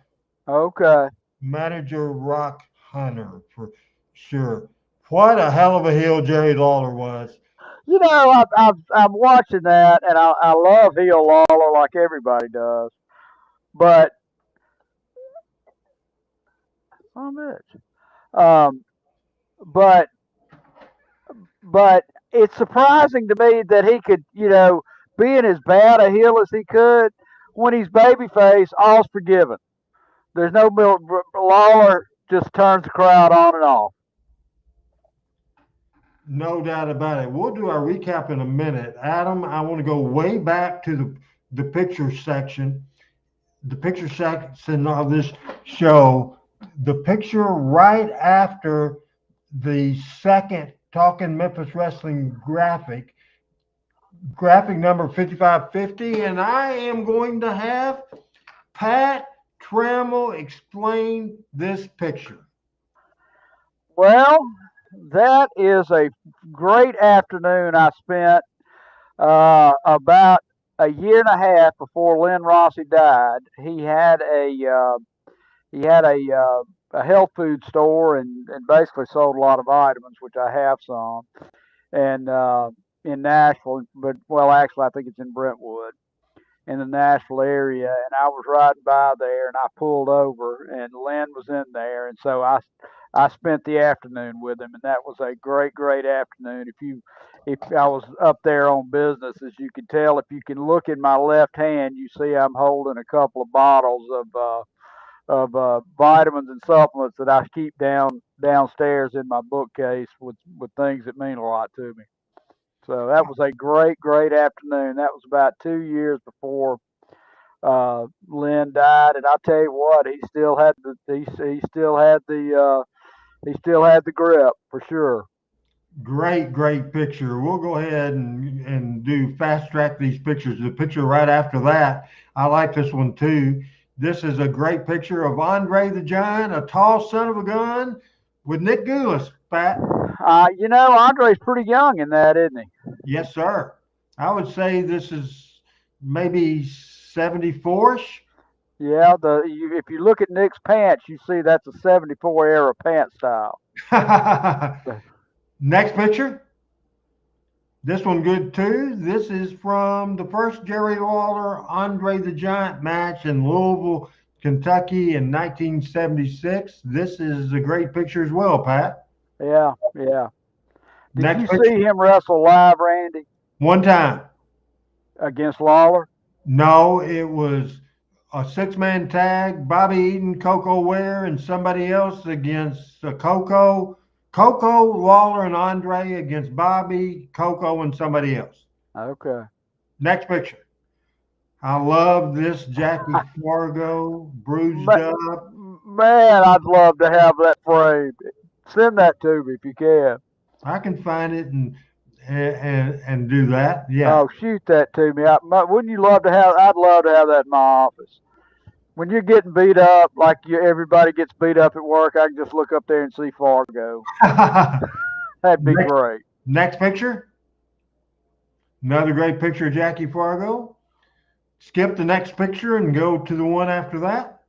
Okay. Manager Rock Hunter, for sure. What a hell of a heel Jerry Lawler was. You know, I'm watching that, and I love heel Lawler like everybody does. But, but it's surprising to me that he could, being as bad a heel as he could, when he's babyface, all's forgiven. There's no Lawler just turns the crowd on and off. No doubt about it. We'll do our recap in a minute. Adam, I want to go way back to the picture section. The picture section of this show. The picture right after the second Talking Memphis Wrestling graphic number 5550. And I am going to have Pat Trammell explain this picture. Well, that is a great afternoon I spent about a year and a half before Lynn Rossi died. He had a health food store and basically sold a lot of vitamins, which I have some, and in Nashville. But well, actually, I think it's in Brentwood, in the Nashville area. And I was riding by there, and I pulled over, and Lynn was in there, and so I spent the afternoon with him, and that was a great afternoon. If I was up there on business, as you can tell, if you can look in my left hand, you see I'm holding a couple of bottles of vitamins and supplements that I keep downstairs in my bookcase with things that mean a lot to me. So that was a great afternoon. That was about 2 years before Lynn died, and I tell you what, he still had the grip for sure. Great picture. We'll go ahead and do fast track these pictures. The picture right after that, I like this one too. This is a great picture of Andre the Giant, a tall son of a gun, with Nick Gulas, Pat. Andre's pretty young in that, isn't he? Yes, sir. I would say this is maybe 74-ish. Yeah, if you look at Nick's pants, you see that's a '74 era pant style. Next picture. This one good too. This is from the first Jerry Lawler Andre the Giant match in Louisville, Kentucky in 1976. This is a great picture as well, Pat. Yeah. Did Next you picture. see him wrestle live, Randy? One time. Against Lawler? No, it was a six-man tag. Bobby Eaton, Coco Ware, and somebody else against Coco, Lawler, and Andre against Bobby, Coco, and somebody else. Okay. Next picture. I love this Jackie Fargo, bruised up. Man, I'd love to have that framed. Send that to me if you can. I can find it and do that. Yeah. Oh, shoot that to me. Wouldn't you love to have? I'd love to have that in my office. When you're getting beat up, like everybody gets beat up at work, I can just look up there and see Fargo. That'd be great. Next picture. Another great picture of Jackie Fargo. Skip the next picture and go to the one after that.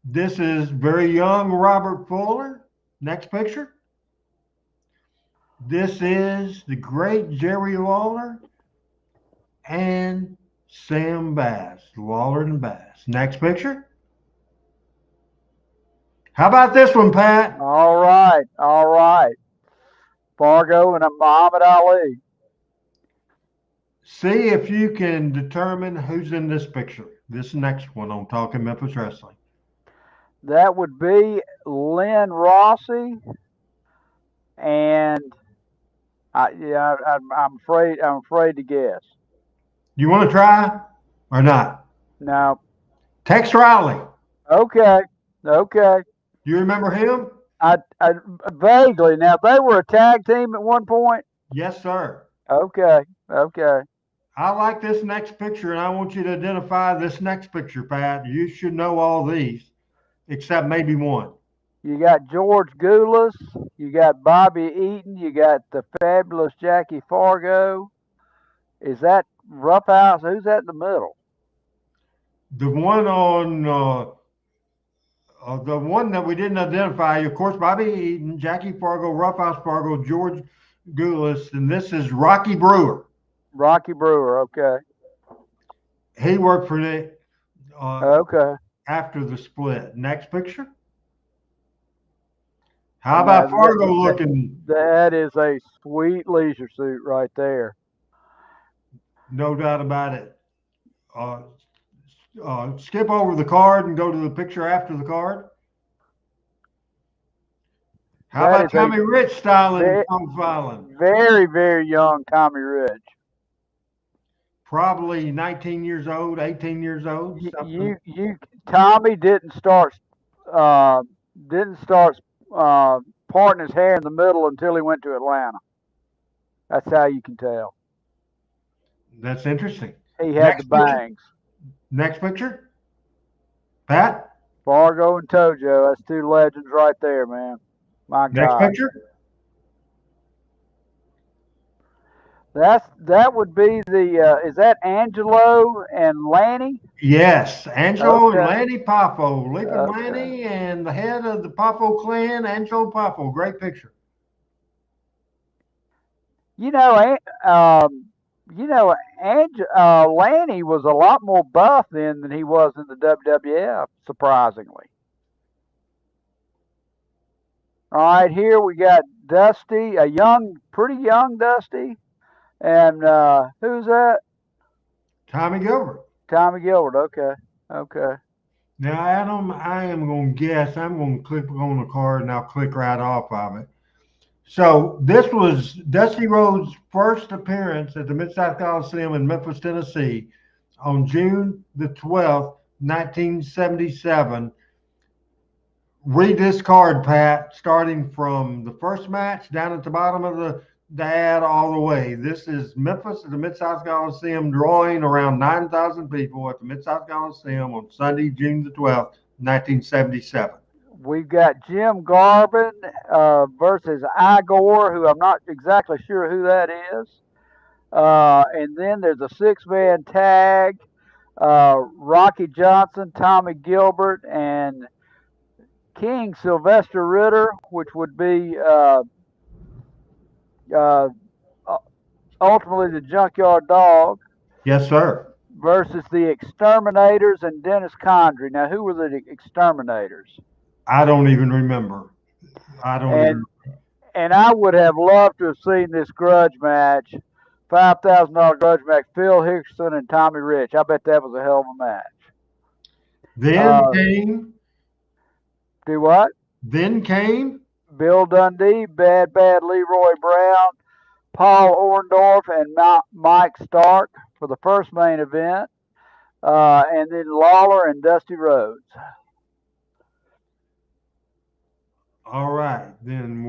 This is very young Robert Fuller. Next picture. This is the great Jerry Lawler and Sam Bass, Lawler and Bass. Next picture. How about this one, Pat? All right. Fargo and Muhammad Ali. See if you can determine who's in this picture. This next one on Talking Memphis Wrestling. That would be Lynn Rossi, and I'm afraid to guess. You want to try or not? No. Tex Riley. Okay. You remember him? I vaguely. Now they were a tag team at one point. Yes, sir. Okay. I like this next picture, and I want you to identify this next picture, Pat. You should know all these, except maybe one. You got George Gulas. You got Bobby Eaton. You got the fabulous Jackie Fargo. Is that Roughhouse? Who's that in the middle? The one on the one that we didn't identify, of course, Bobby Eaton, Jackie Fargo, Roughhouse Fargo, George Gulas, and this is Rocky Brewer. Rocky Brewer, okay. He worked for the okay. After the split. Next picture. How about Fargo looking? That is a sweet leisure suit right there. No doubt about it. Skip over the card and go to the picture after the card. How That about is Tommy Rich styling ve- Kung Filing? very, very young Tommy Rich. Probably 19 years old, 18 years old. Something. Tommy uh, didn't start parting his hair in the middle until he went to Atlanta. That's how you can tell. That's interesting. He had the bangs. Next picture. Pat. Fargo and Tojo. That's two legends right there, man. My Next God. picture. That would be the is that Angelo and Lanny? Yes, Angelo and Okay. Lanny Poffo, Leaping Okay. Lanny, and the head of the Poffo clan, Angelo Poffo. Great picture. You know, Lanny was a lot more buff then than he was in the WWF, surprisingly. All right, here we got Dusty, pretty young Dusty, and who's that? Tommy Gilbert. Tommy Gilbert. Okay. Now, Adam, I am going to guess. I'm going to click on the card and I'll click right off of it. So this was Dusty Rhodes' first appearance at the Mid-South Coliseum in Memphis, Tennessee on June the 12th, 1977. Read this card, Pat, starting from the first match down at the bottom of the ad all the way. This is Memphis at the Mid-South Coliseum, drawing around 9,000 people at the Mid-South Coliseum on Sunday, June the 12th, 1977. We've got Jim Garvin versus Igor, who I'm not exactly sure who that is. And then there's a six-man tag. Rocky Johnson, Tommy Gilbert, and King Sylvester Ritter, which would be ultimately the Junkyard Dog. Yes, sir. Versus the Exterminators and Dennis Condrey. Now, who were the Exterminators? I don't even remember. And I would have loved to have seen this grudge match, $5,000 grudge match, Phil Hickerson and Tommy Rich. I bet that was a hell of a match. Then came. Do what? Then came Bill Dundee, Bad Leroy Brown, Paul Orndorff, and Mike Stark for the first main event, and then Lawler and Dusty Rhodes. All right, then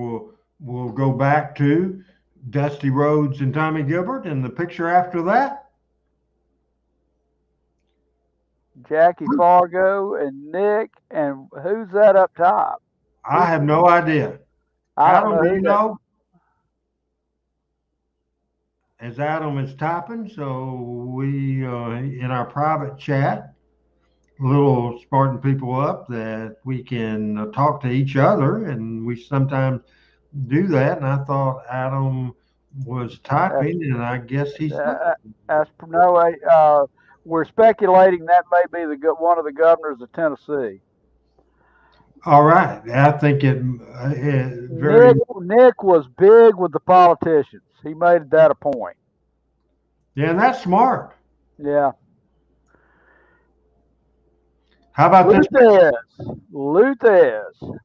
we'll go back to Dusty Rhodes and Tommy Gilbert, and the picture after that. Jackie Fargo and Nick, and who's that up top? I have no idea. Adam, do you know? As Adam is typing, so we in our private chat, little smarten people up that we can talk to each other, and we sometimes do that. And I thought Adam was typing, and I guess he's we're speculating that may be one of the governors of Tennessee. All right, I think Nick was big with the politicians. He made that a point. Yeah, and that's smart. Yeah. How about this? Luthez.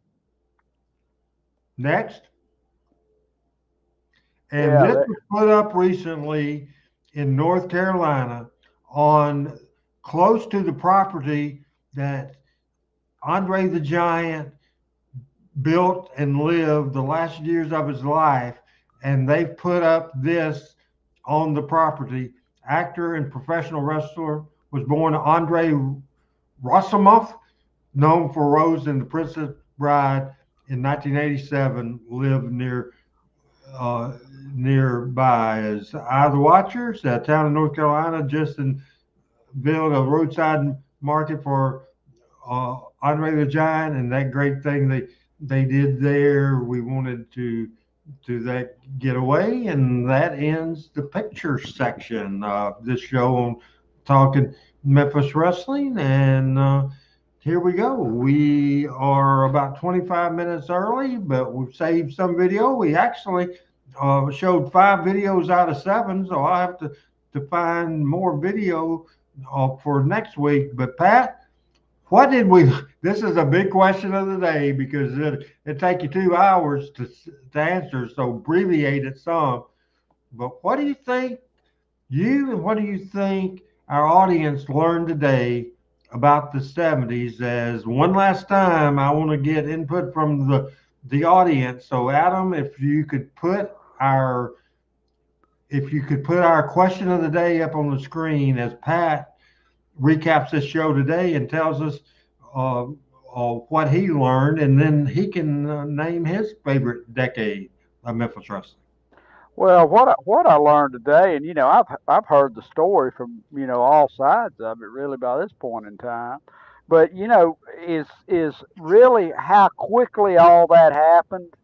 Next. And this was put up recently in North Carolina on close to the property that Andre the Giant built and lived the last years of his life. And they put up this on the property. Actor and professional wrestler was born Andre Rossimoff, known for Rose and the Princess Bride in 1987, lived nearby. As Eye of the Watchers, a town in North Carolina, just built a roadside market for Andre the Giant, and that great thing they did there. We wanted to that getaway, and that ends the picture section of this show on Talking Memphis Wrestling. And here we go. We are about 25 minutes early, but we've saved some video. We actually showed 5 videos out of 7, so I'll have to find more video for next week. But Pat, What did we? This is a big question of the day because it take you 2 hours to answer. So abbreviate it some. But what do you think? And what do you think our audience learned today about the 70s? As one last time, I want to get input from the audience. So Adam, if you could put our question of the day up on the screen as Pat recaps this show today and tells us what he learned, and then he can name his favorite decade of Memphis wrestling. Well, what I learned today, and I've heard the story from all sides of it really by this point in time, but is really how quickly all that happened,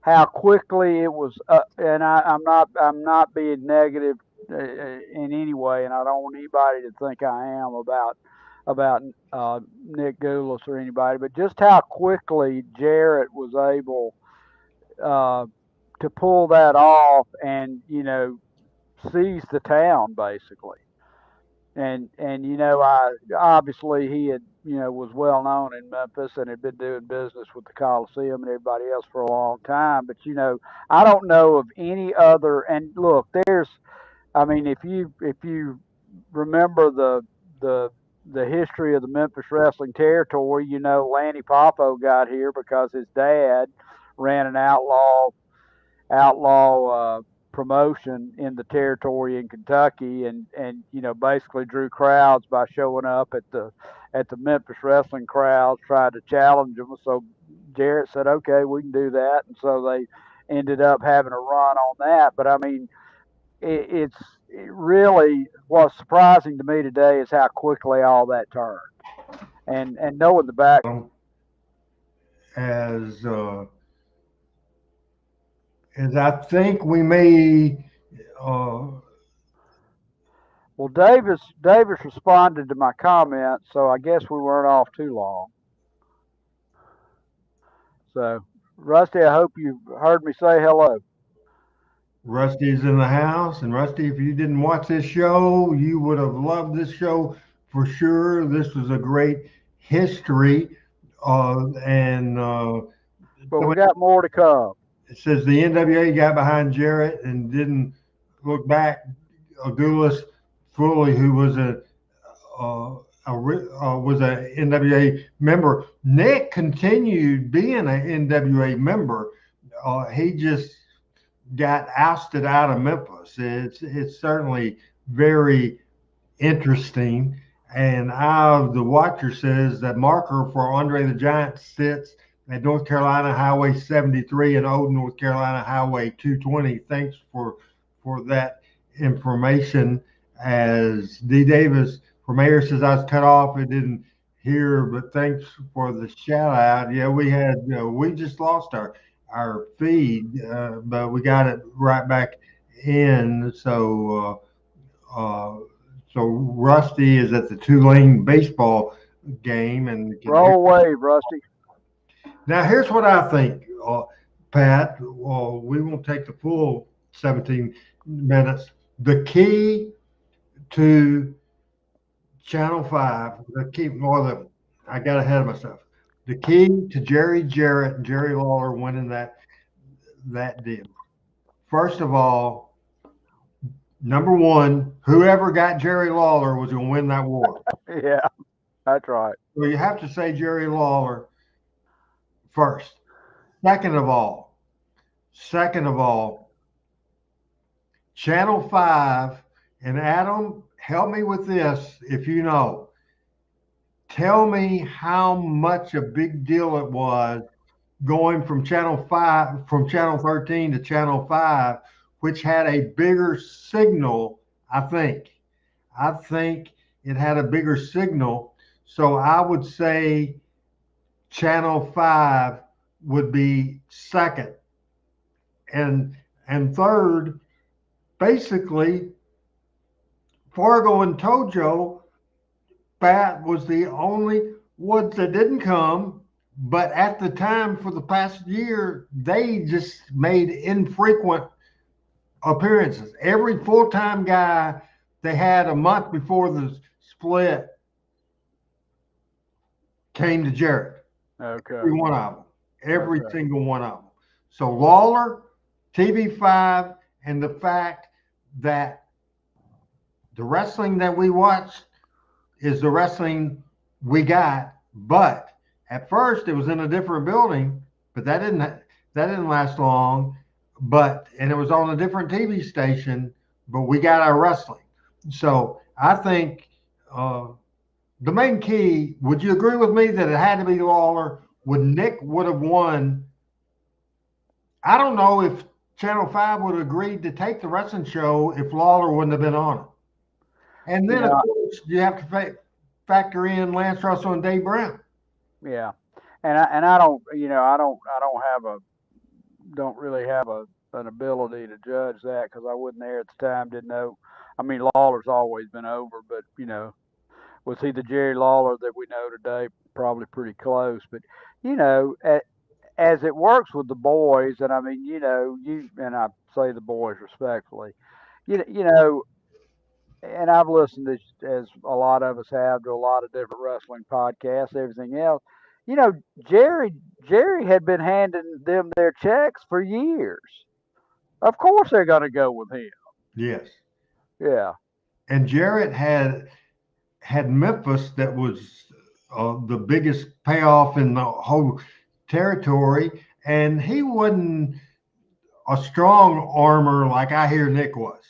how quickly it was, and I'm not being negative in any way, and I don't want anybody to think I am about Nick Goulas or anybody, but just how quickly Jarrett was able uh, to pull that off and seize the town basically. And I obviously he had was well known in Memphis and had been doing business with the Coliseum and everybody else for a long time. But I don't know of any other. And look, I mean, if you remember the the history of the Memphis wrestling territory, Lanny Poffo got here because his dad ran an outlaw promotion in the territory in Kentucky, and basically drew crowds by showing up at the Memphis wrestling crowds, tried to challenge them. So Jarrett said, "Okay, we can do that," and so they ended up having a run on that. But I mean, it really was surprising to me today is how quickly all that turned, and knowing the back. As as I think we may Well, Davis responded to my comment, so I guess we weren't off too long. So, Rusty, I hope you heard me say hello. Rusty's in the house. And Rusty, if you didn't watch this show, you would have loved this show for sure. This was a great history. And But we got more to come. It says the NWA got behind Jarrett and didn't look back. Agulis Foley, who was was a NWA member. Nick continued being an NWA member. He just got ousted out of Memphis. It's certainly very interesting. And the watcher says that marker for Andre the Giant sits at North Carolina Highway 73 and Old North Carolina Highway 220. Thanks for that information. As D. Davis from Mayor says, I was cut off. I didn't hear, but thanks for the shout out. Yeah, we just lost our feed, but we got it right back in. So Rusty is at the Tulane baseball game, and roll wave, Rusty. Now here's what I think, Pat. We won't take the full 17 minutes. The key to Channel 5, I got ahead of myself. The key to Jerry Jarrett and Jerry Lawler winning that deal. First of all, number one, whoever got Jerry Lawler was going to win that war. Yeah, that's right. So you have to say Jerry Lawler first. Second of all, Channel 5, and Adam, help me with this if you know. Tell me how much a big deal it was going from Channel 13 to Channel 5, which had a bigger signal, I think. I think it had a bigger signal. So I would say Channel 5 would be second. And third, basically, Fargo and Tojo, Pat was the only ones that didn't come, but at the time for the past year, they just made infrequent appearances. Every full-time guy they had a month before the split came to Jarrett. Okay. Every one of them. Every Okay. single one of them. So Lawler, TV5, and the fact that the wrestling that we watched is the wrestling we got. But at first it was in a different building, but that didn't last long. And it was on a different TV station, but we got our wrestling. So I think the main key, would you agree with me that it had to be Lawler? Nick would have won. I don't know if Channel 5 would have agreed to take the wrestling show if Lawler wouldn't have been on it. And then, of course, you have to factor in Lance Russell and Dave Brown. Yeah, and I don't, don't really have an ability to judge that because I wasn't there at the time, didn't know. I mean, Lawler's always been over, but was he the Jerry Lawler that we know today? Probably pretty close, but as it works with the boys, and I mean, and I say the boys respectfully, and I've listened to, as a lot of us have, to a lot of different wrestling podcasts, everything else. Jerry had been handing them their checks for years. Of course, they're going to go with him. Yes. Yeah. And Jarrett had Memphis, that was the biggest payoff in the whole territory, and he wasn't a strong armor like I hear Nick was.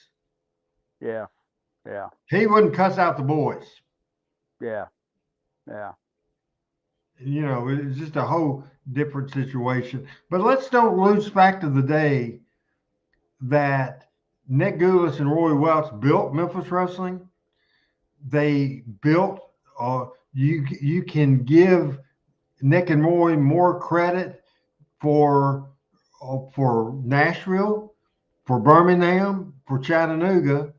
Yeah. Yeah. He wouldn't cuss out the boys. Yeah. Yeah. It's just a whole different situation. But let's don't lose fact of the day that Nick Gulas and Roy Welch built Memphis Wrestling. They built, you can give Nick and Roy more credit for Nashville, for Birmingham, for Chattanooga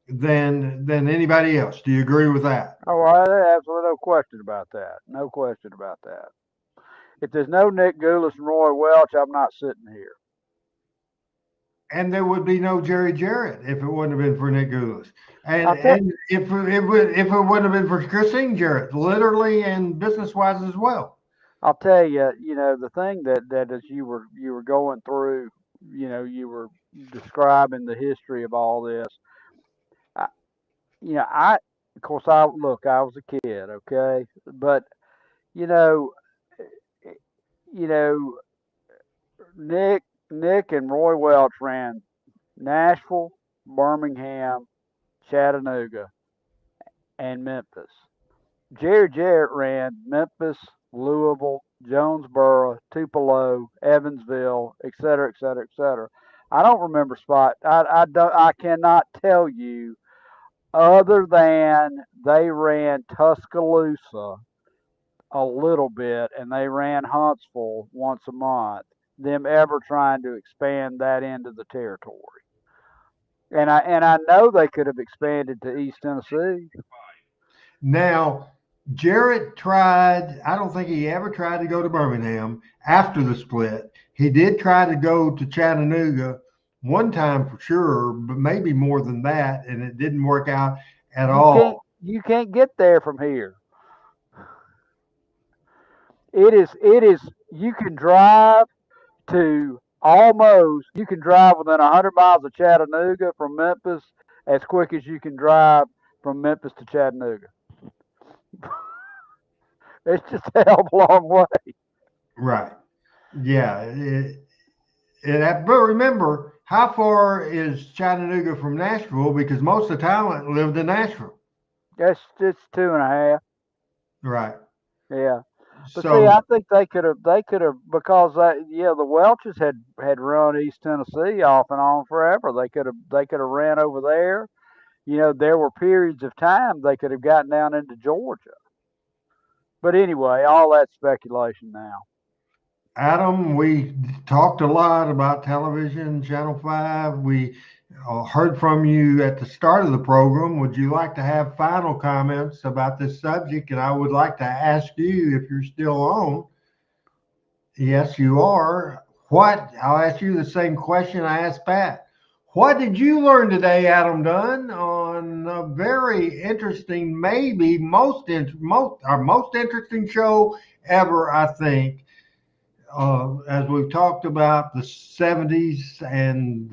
than anybody else. Do you agree with that? Oh, absolutely, no question about that. No question about that. If there's no Nick Gulas and Roy Welch, I'm not sitting here. And there would be no Jerry Jarrett if it wouldn't have been for Nick Gulas. And if it wouldn't have been for Christine Jarrett, literally and business-wise as well. I'll tell you, the thing that as you were going through, you were describing the history of all this. Of course, I was a kid, okay, but Nick and Roy Welch ran Nashville, Birmingham, Chattanooga, and Memphis. Jerry Jarrett ran Memphis, Louisville, Jonesboro, Tupelo, Evansville, et cetera, et cetera, et cetera. I don't remember spot. I cannot tell you, other than they ran Tuscaloosa a little bit and they ran Huntsville once a month, them ever trying to expand that into the territory. And I know they could have expanded to East Tennessee. Now, Jarrett tried, I don't think he ever tried to go to Birmingham after the split. He did try to go to Chattanooga one time for sure, but maybe more than that, and it didn't work out at all. You can't get there from here. It is you can drive to you can drive within 100 miles of Chattanooga from Memphis as quick as you can drive from Memphis to Chattanooga. It's just a hell of a long way. Right. Yeah. But remember, how far is Chattanooga from Nashville? Because most of the talent lived in Nashville. It's 2.5. Right. Yeah. But see, I think they could have because the Welches had run East Tennessee off and on forever. They could have ran over there. There were periods of time they could have gotten down into Georgia. But anyway, all that's speculation now. Adam, we talked a lot about television, Channel 5. We heard from you at the start of the program. Would you like to have final comments about this subject? And I would like to ask you, if you're still on. Yes, you are. I'll ask you the same question I asked Pat. What did you learn today, Adam Dunn, on a very interesting, maybe most interesting show ever, I think. As we've talked about the 70s and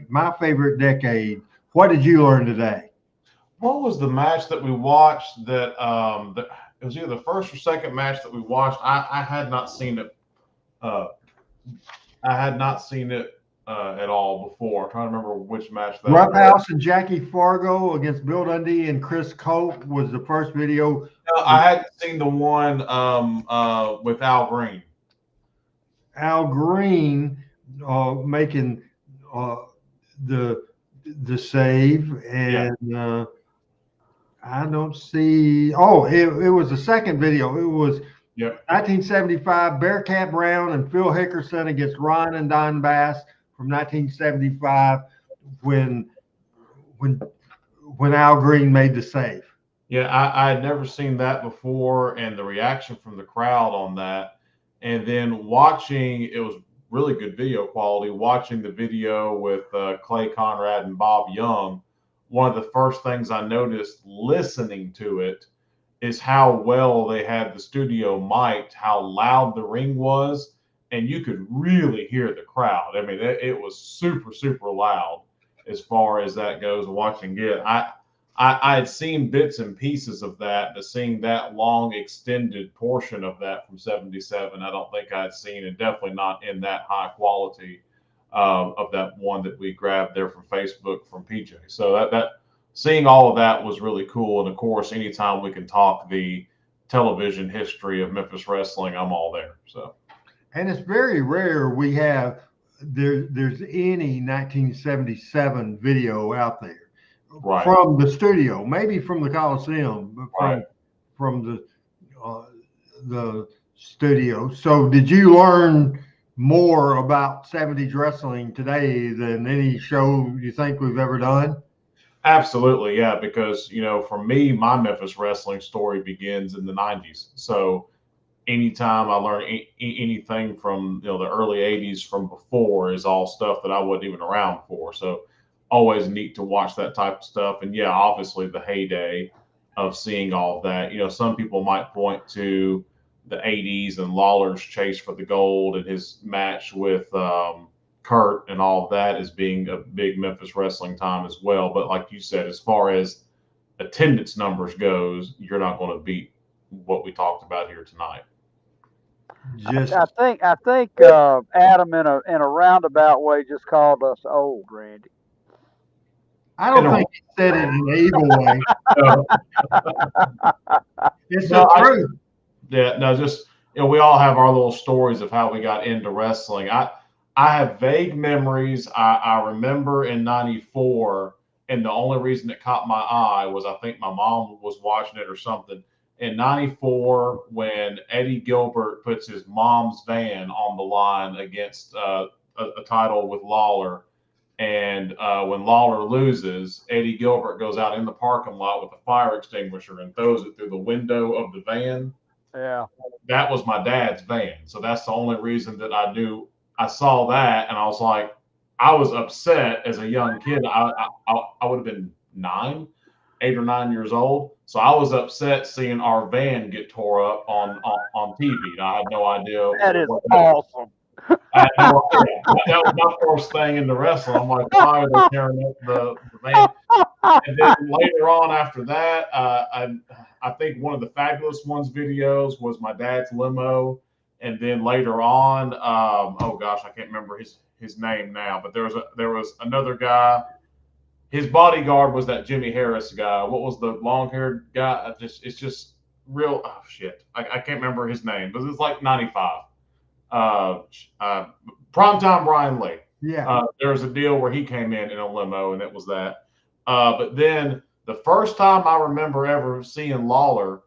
my favorite decade. What did you learn today? What was the match that we watched that it was either the first or second match that we watched? I had not seen it. I had not seen it at all before. I'm trying to remember which match that was. Roughhouse and Jackie Fargo against Bill Dundee and Chris Cope was the first video. No, I hadn't seen the one with Al Green. Al Green making the save, and I don't see. Oh, it was the second video. It was 1975 Bearcat Brown and Phil Hickerson against Ron and Don Bass from 1975 when Al Green made the save. Yeah, I had never seen that before, and the reaction from the crowd on that. And then watching, it was really good video quality. Watching the video with Clay Conrad and Bob Young, one of the first things I noticed listening to it is how well they had the studio mic'd, how loud the ring was, and you could really hear the crowd. I mean, it was super, super loud as far as that goes. Watching it, I had seen bits and pieces of that, but seeing that long extended portion of that from 77, I don't think I'd seen, and definitely not in that high quality of that one that we grabbed there from Facebook from PJ. So that seeing all of that was really cool. And of course, anytime we can talk the television history of Memphis wrestling, I'm all there. So, and it's very rare there's any 1977 video out there. Right. From the studio, maybe from the Coliseum, but from the studio. So did you learn more about 70s wrestling today than any show you think we've ever done? Absolutely, yeah, because, for me, my Memphis wrestling story begins in the 90s. So anytime I learn anything from, the early 80s from before is all stuff that I wasn't even around for. So always neat to watch that type of stuff. And yeah, obviously the heyday of seeing all of that. Some people might point to the 80s and Lawler's chase for the gold and his match with Kurt and all of that as being a big Memphis wrestling time as well. But like you said, as far as attendance numbers goes, you're not going to beat what we talked about here tonight. I think Adam in a roundabout way just called us old, Randy. I don't think he said it in an evil way. It's the truth. We all have our little stories of how we got into wrestling. I have vague memories. I remember in '94, and the only reason it caught my eye was I think my mom was watching it or something. In '94, when Eddie Gilbert puts his mom's van on the line against a title with Lawler. And when Lawler loses, Eddie Gilbert goes out in the parking lot with a fire extinguisher and throws it through the window of the van. Yeah. That was my dad's van. So that's the only reason that I knew. I saw that and I was like, I was upset as a young kid. I would have been 8 or 9 years old. So I was upset seeing our van get tore up on TV. I had no idea. That is awesome. I had no idea. That was my first thing in the wrestling. I'm like, why are they tearing up the van? And then later on after that, I think one of the Fabulous Ones videos was my dad's limo. And then later on, oh gosh, I can't remember his name now, but there was another guy. His bodyguard was that Jimmy Harris guy. What was the long-haired guy? It's just real. Oh shit, I can't remember his name, but it's like '95. Primetime Brian Lee. Yeah. There was a deal where he came in a limo, and it was that. But then the first time I remember ever seeing Lawler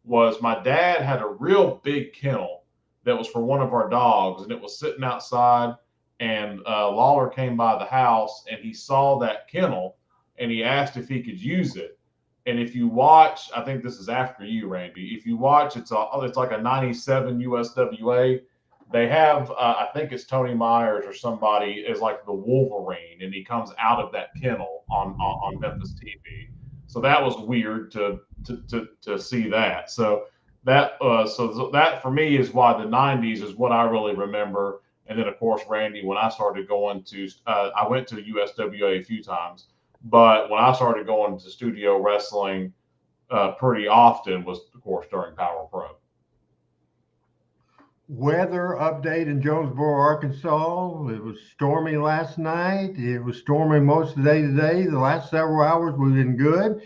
was my dad had a real big kennel that was for one of our dogs, and it was sitting outside. And Lawler came by the house, and he saw that kennel, and he asked if he could use it. And if you watch, I think this is after you, Randy. If you watch, it's like a '97 USWA. They have, I think it's Tony Myers or somebody is like the Wolverine, and he comes out of that kennel on Memphis TV. So that was weird to see that. So that for me is why the 90s is what I really remember. And then of course, Randy, when I started going to, I went to USWA a few times, but when I started going to studio wrestling pretty often was of course during Power Pro. Weather update in Jonesboro, Arkansas. It was stormy last night. It was stormy most of the day today. The last several hours we've been good.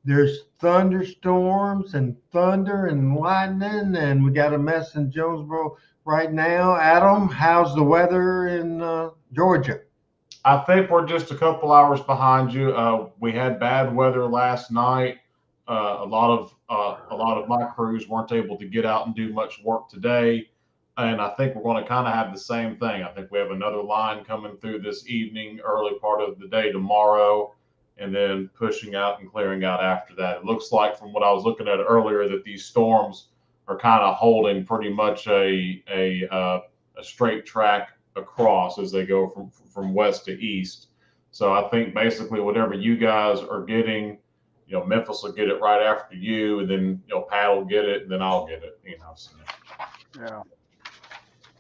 There's thunderstorms and thunder and lightning, and we got a mess in Jonesboro right now. Adam, how's the weather in Georgia? I think we're just a couple hours behind you. We had bad weather last night. A lot of my crews weren't able to get out and do much work today. And I think we're going to kind of have the same thing. I think we have another line coming through this evening, early part of the day tomorrow, and then pushing out and clearing out after that. It looks like from what I was looking at earlier that these storms are kind of holding pretty much a straight track across as they go from west to east. So I think basically whatever you guys are getting, Memphis will get it right after you, and then Pat will get it, and then I'll get it. So. Yeah.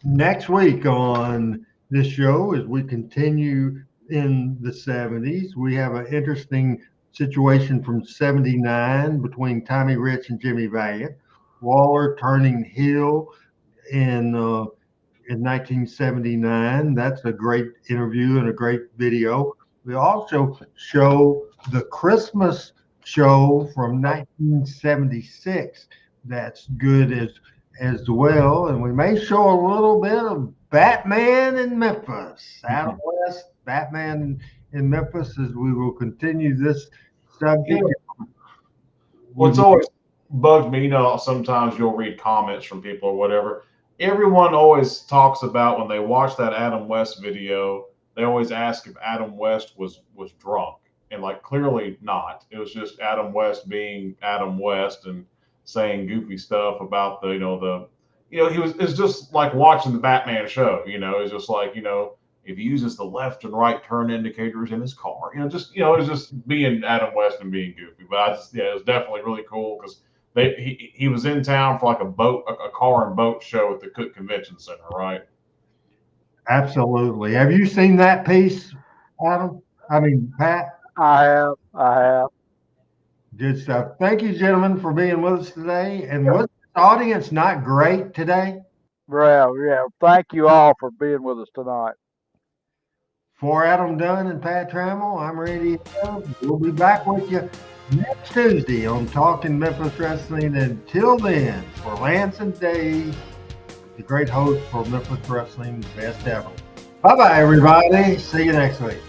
Next week on this show, as we continue in the 70s, we have an interesting situation from 79 between Tommy Rich and Jimmy Valiant. Waller turning heel in 1979. That's a great interview and a great video. We also show the Christmas show from 1976. That's good as well, and we may show a little bit of Batman in Memphis. Adam West, Batman in Memphis, as we will continue this subject. What's always bugged me, sometimes you'll read comments from people or whatever. Everyone always talks about when they watch that Adam West video, they always ask if Adam West was drunk, and clearly not. It was just Adam West being Adam West and saying goofy stuff about it's just like watching the Batman show. It's just like, if he uses the left and right turn indicators in his car, it's just being Adam West and being goofy. But it was definitely really cool because he was in town for a car and boat show at the Cook Convention Center, right? Absolutely. Have you seen that piece, Adam? I mean, Pat? I have. Good stuff. Thank you, gentlemen, for being with us today. And was the audience not great today? Yeah. Thank you all for being with us tonight. For Adam Dunn and Pat Trammell, I'm Randy. We'll be back with you next Tuesday on Talking Memphis Wrestling. Until then, for Lance and Dave, the great host for Memphis Wrestling, best ever. Bye-bye, everybody. See you next week.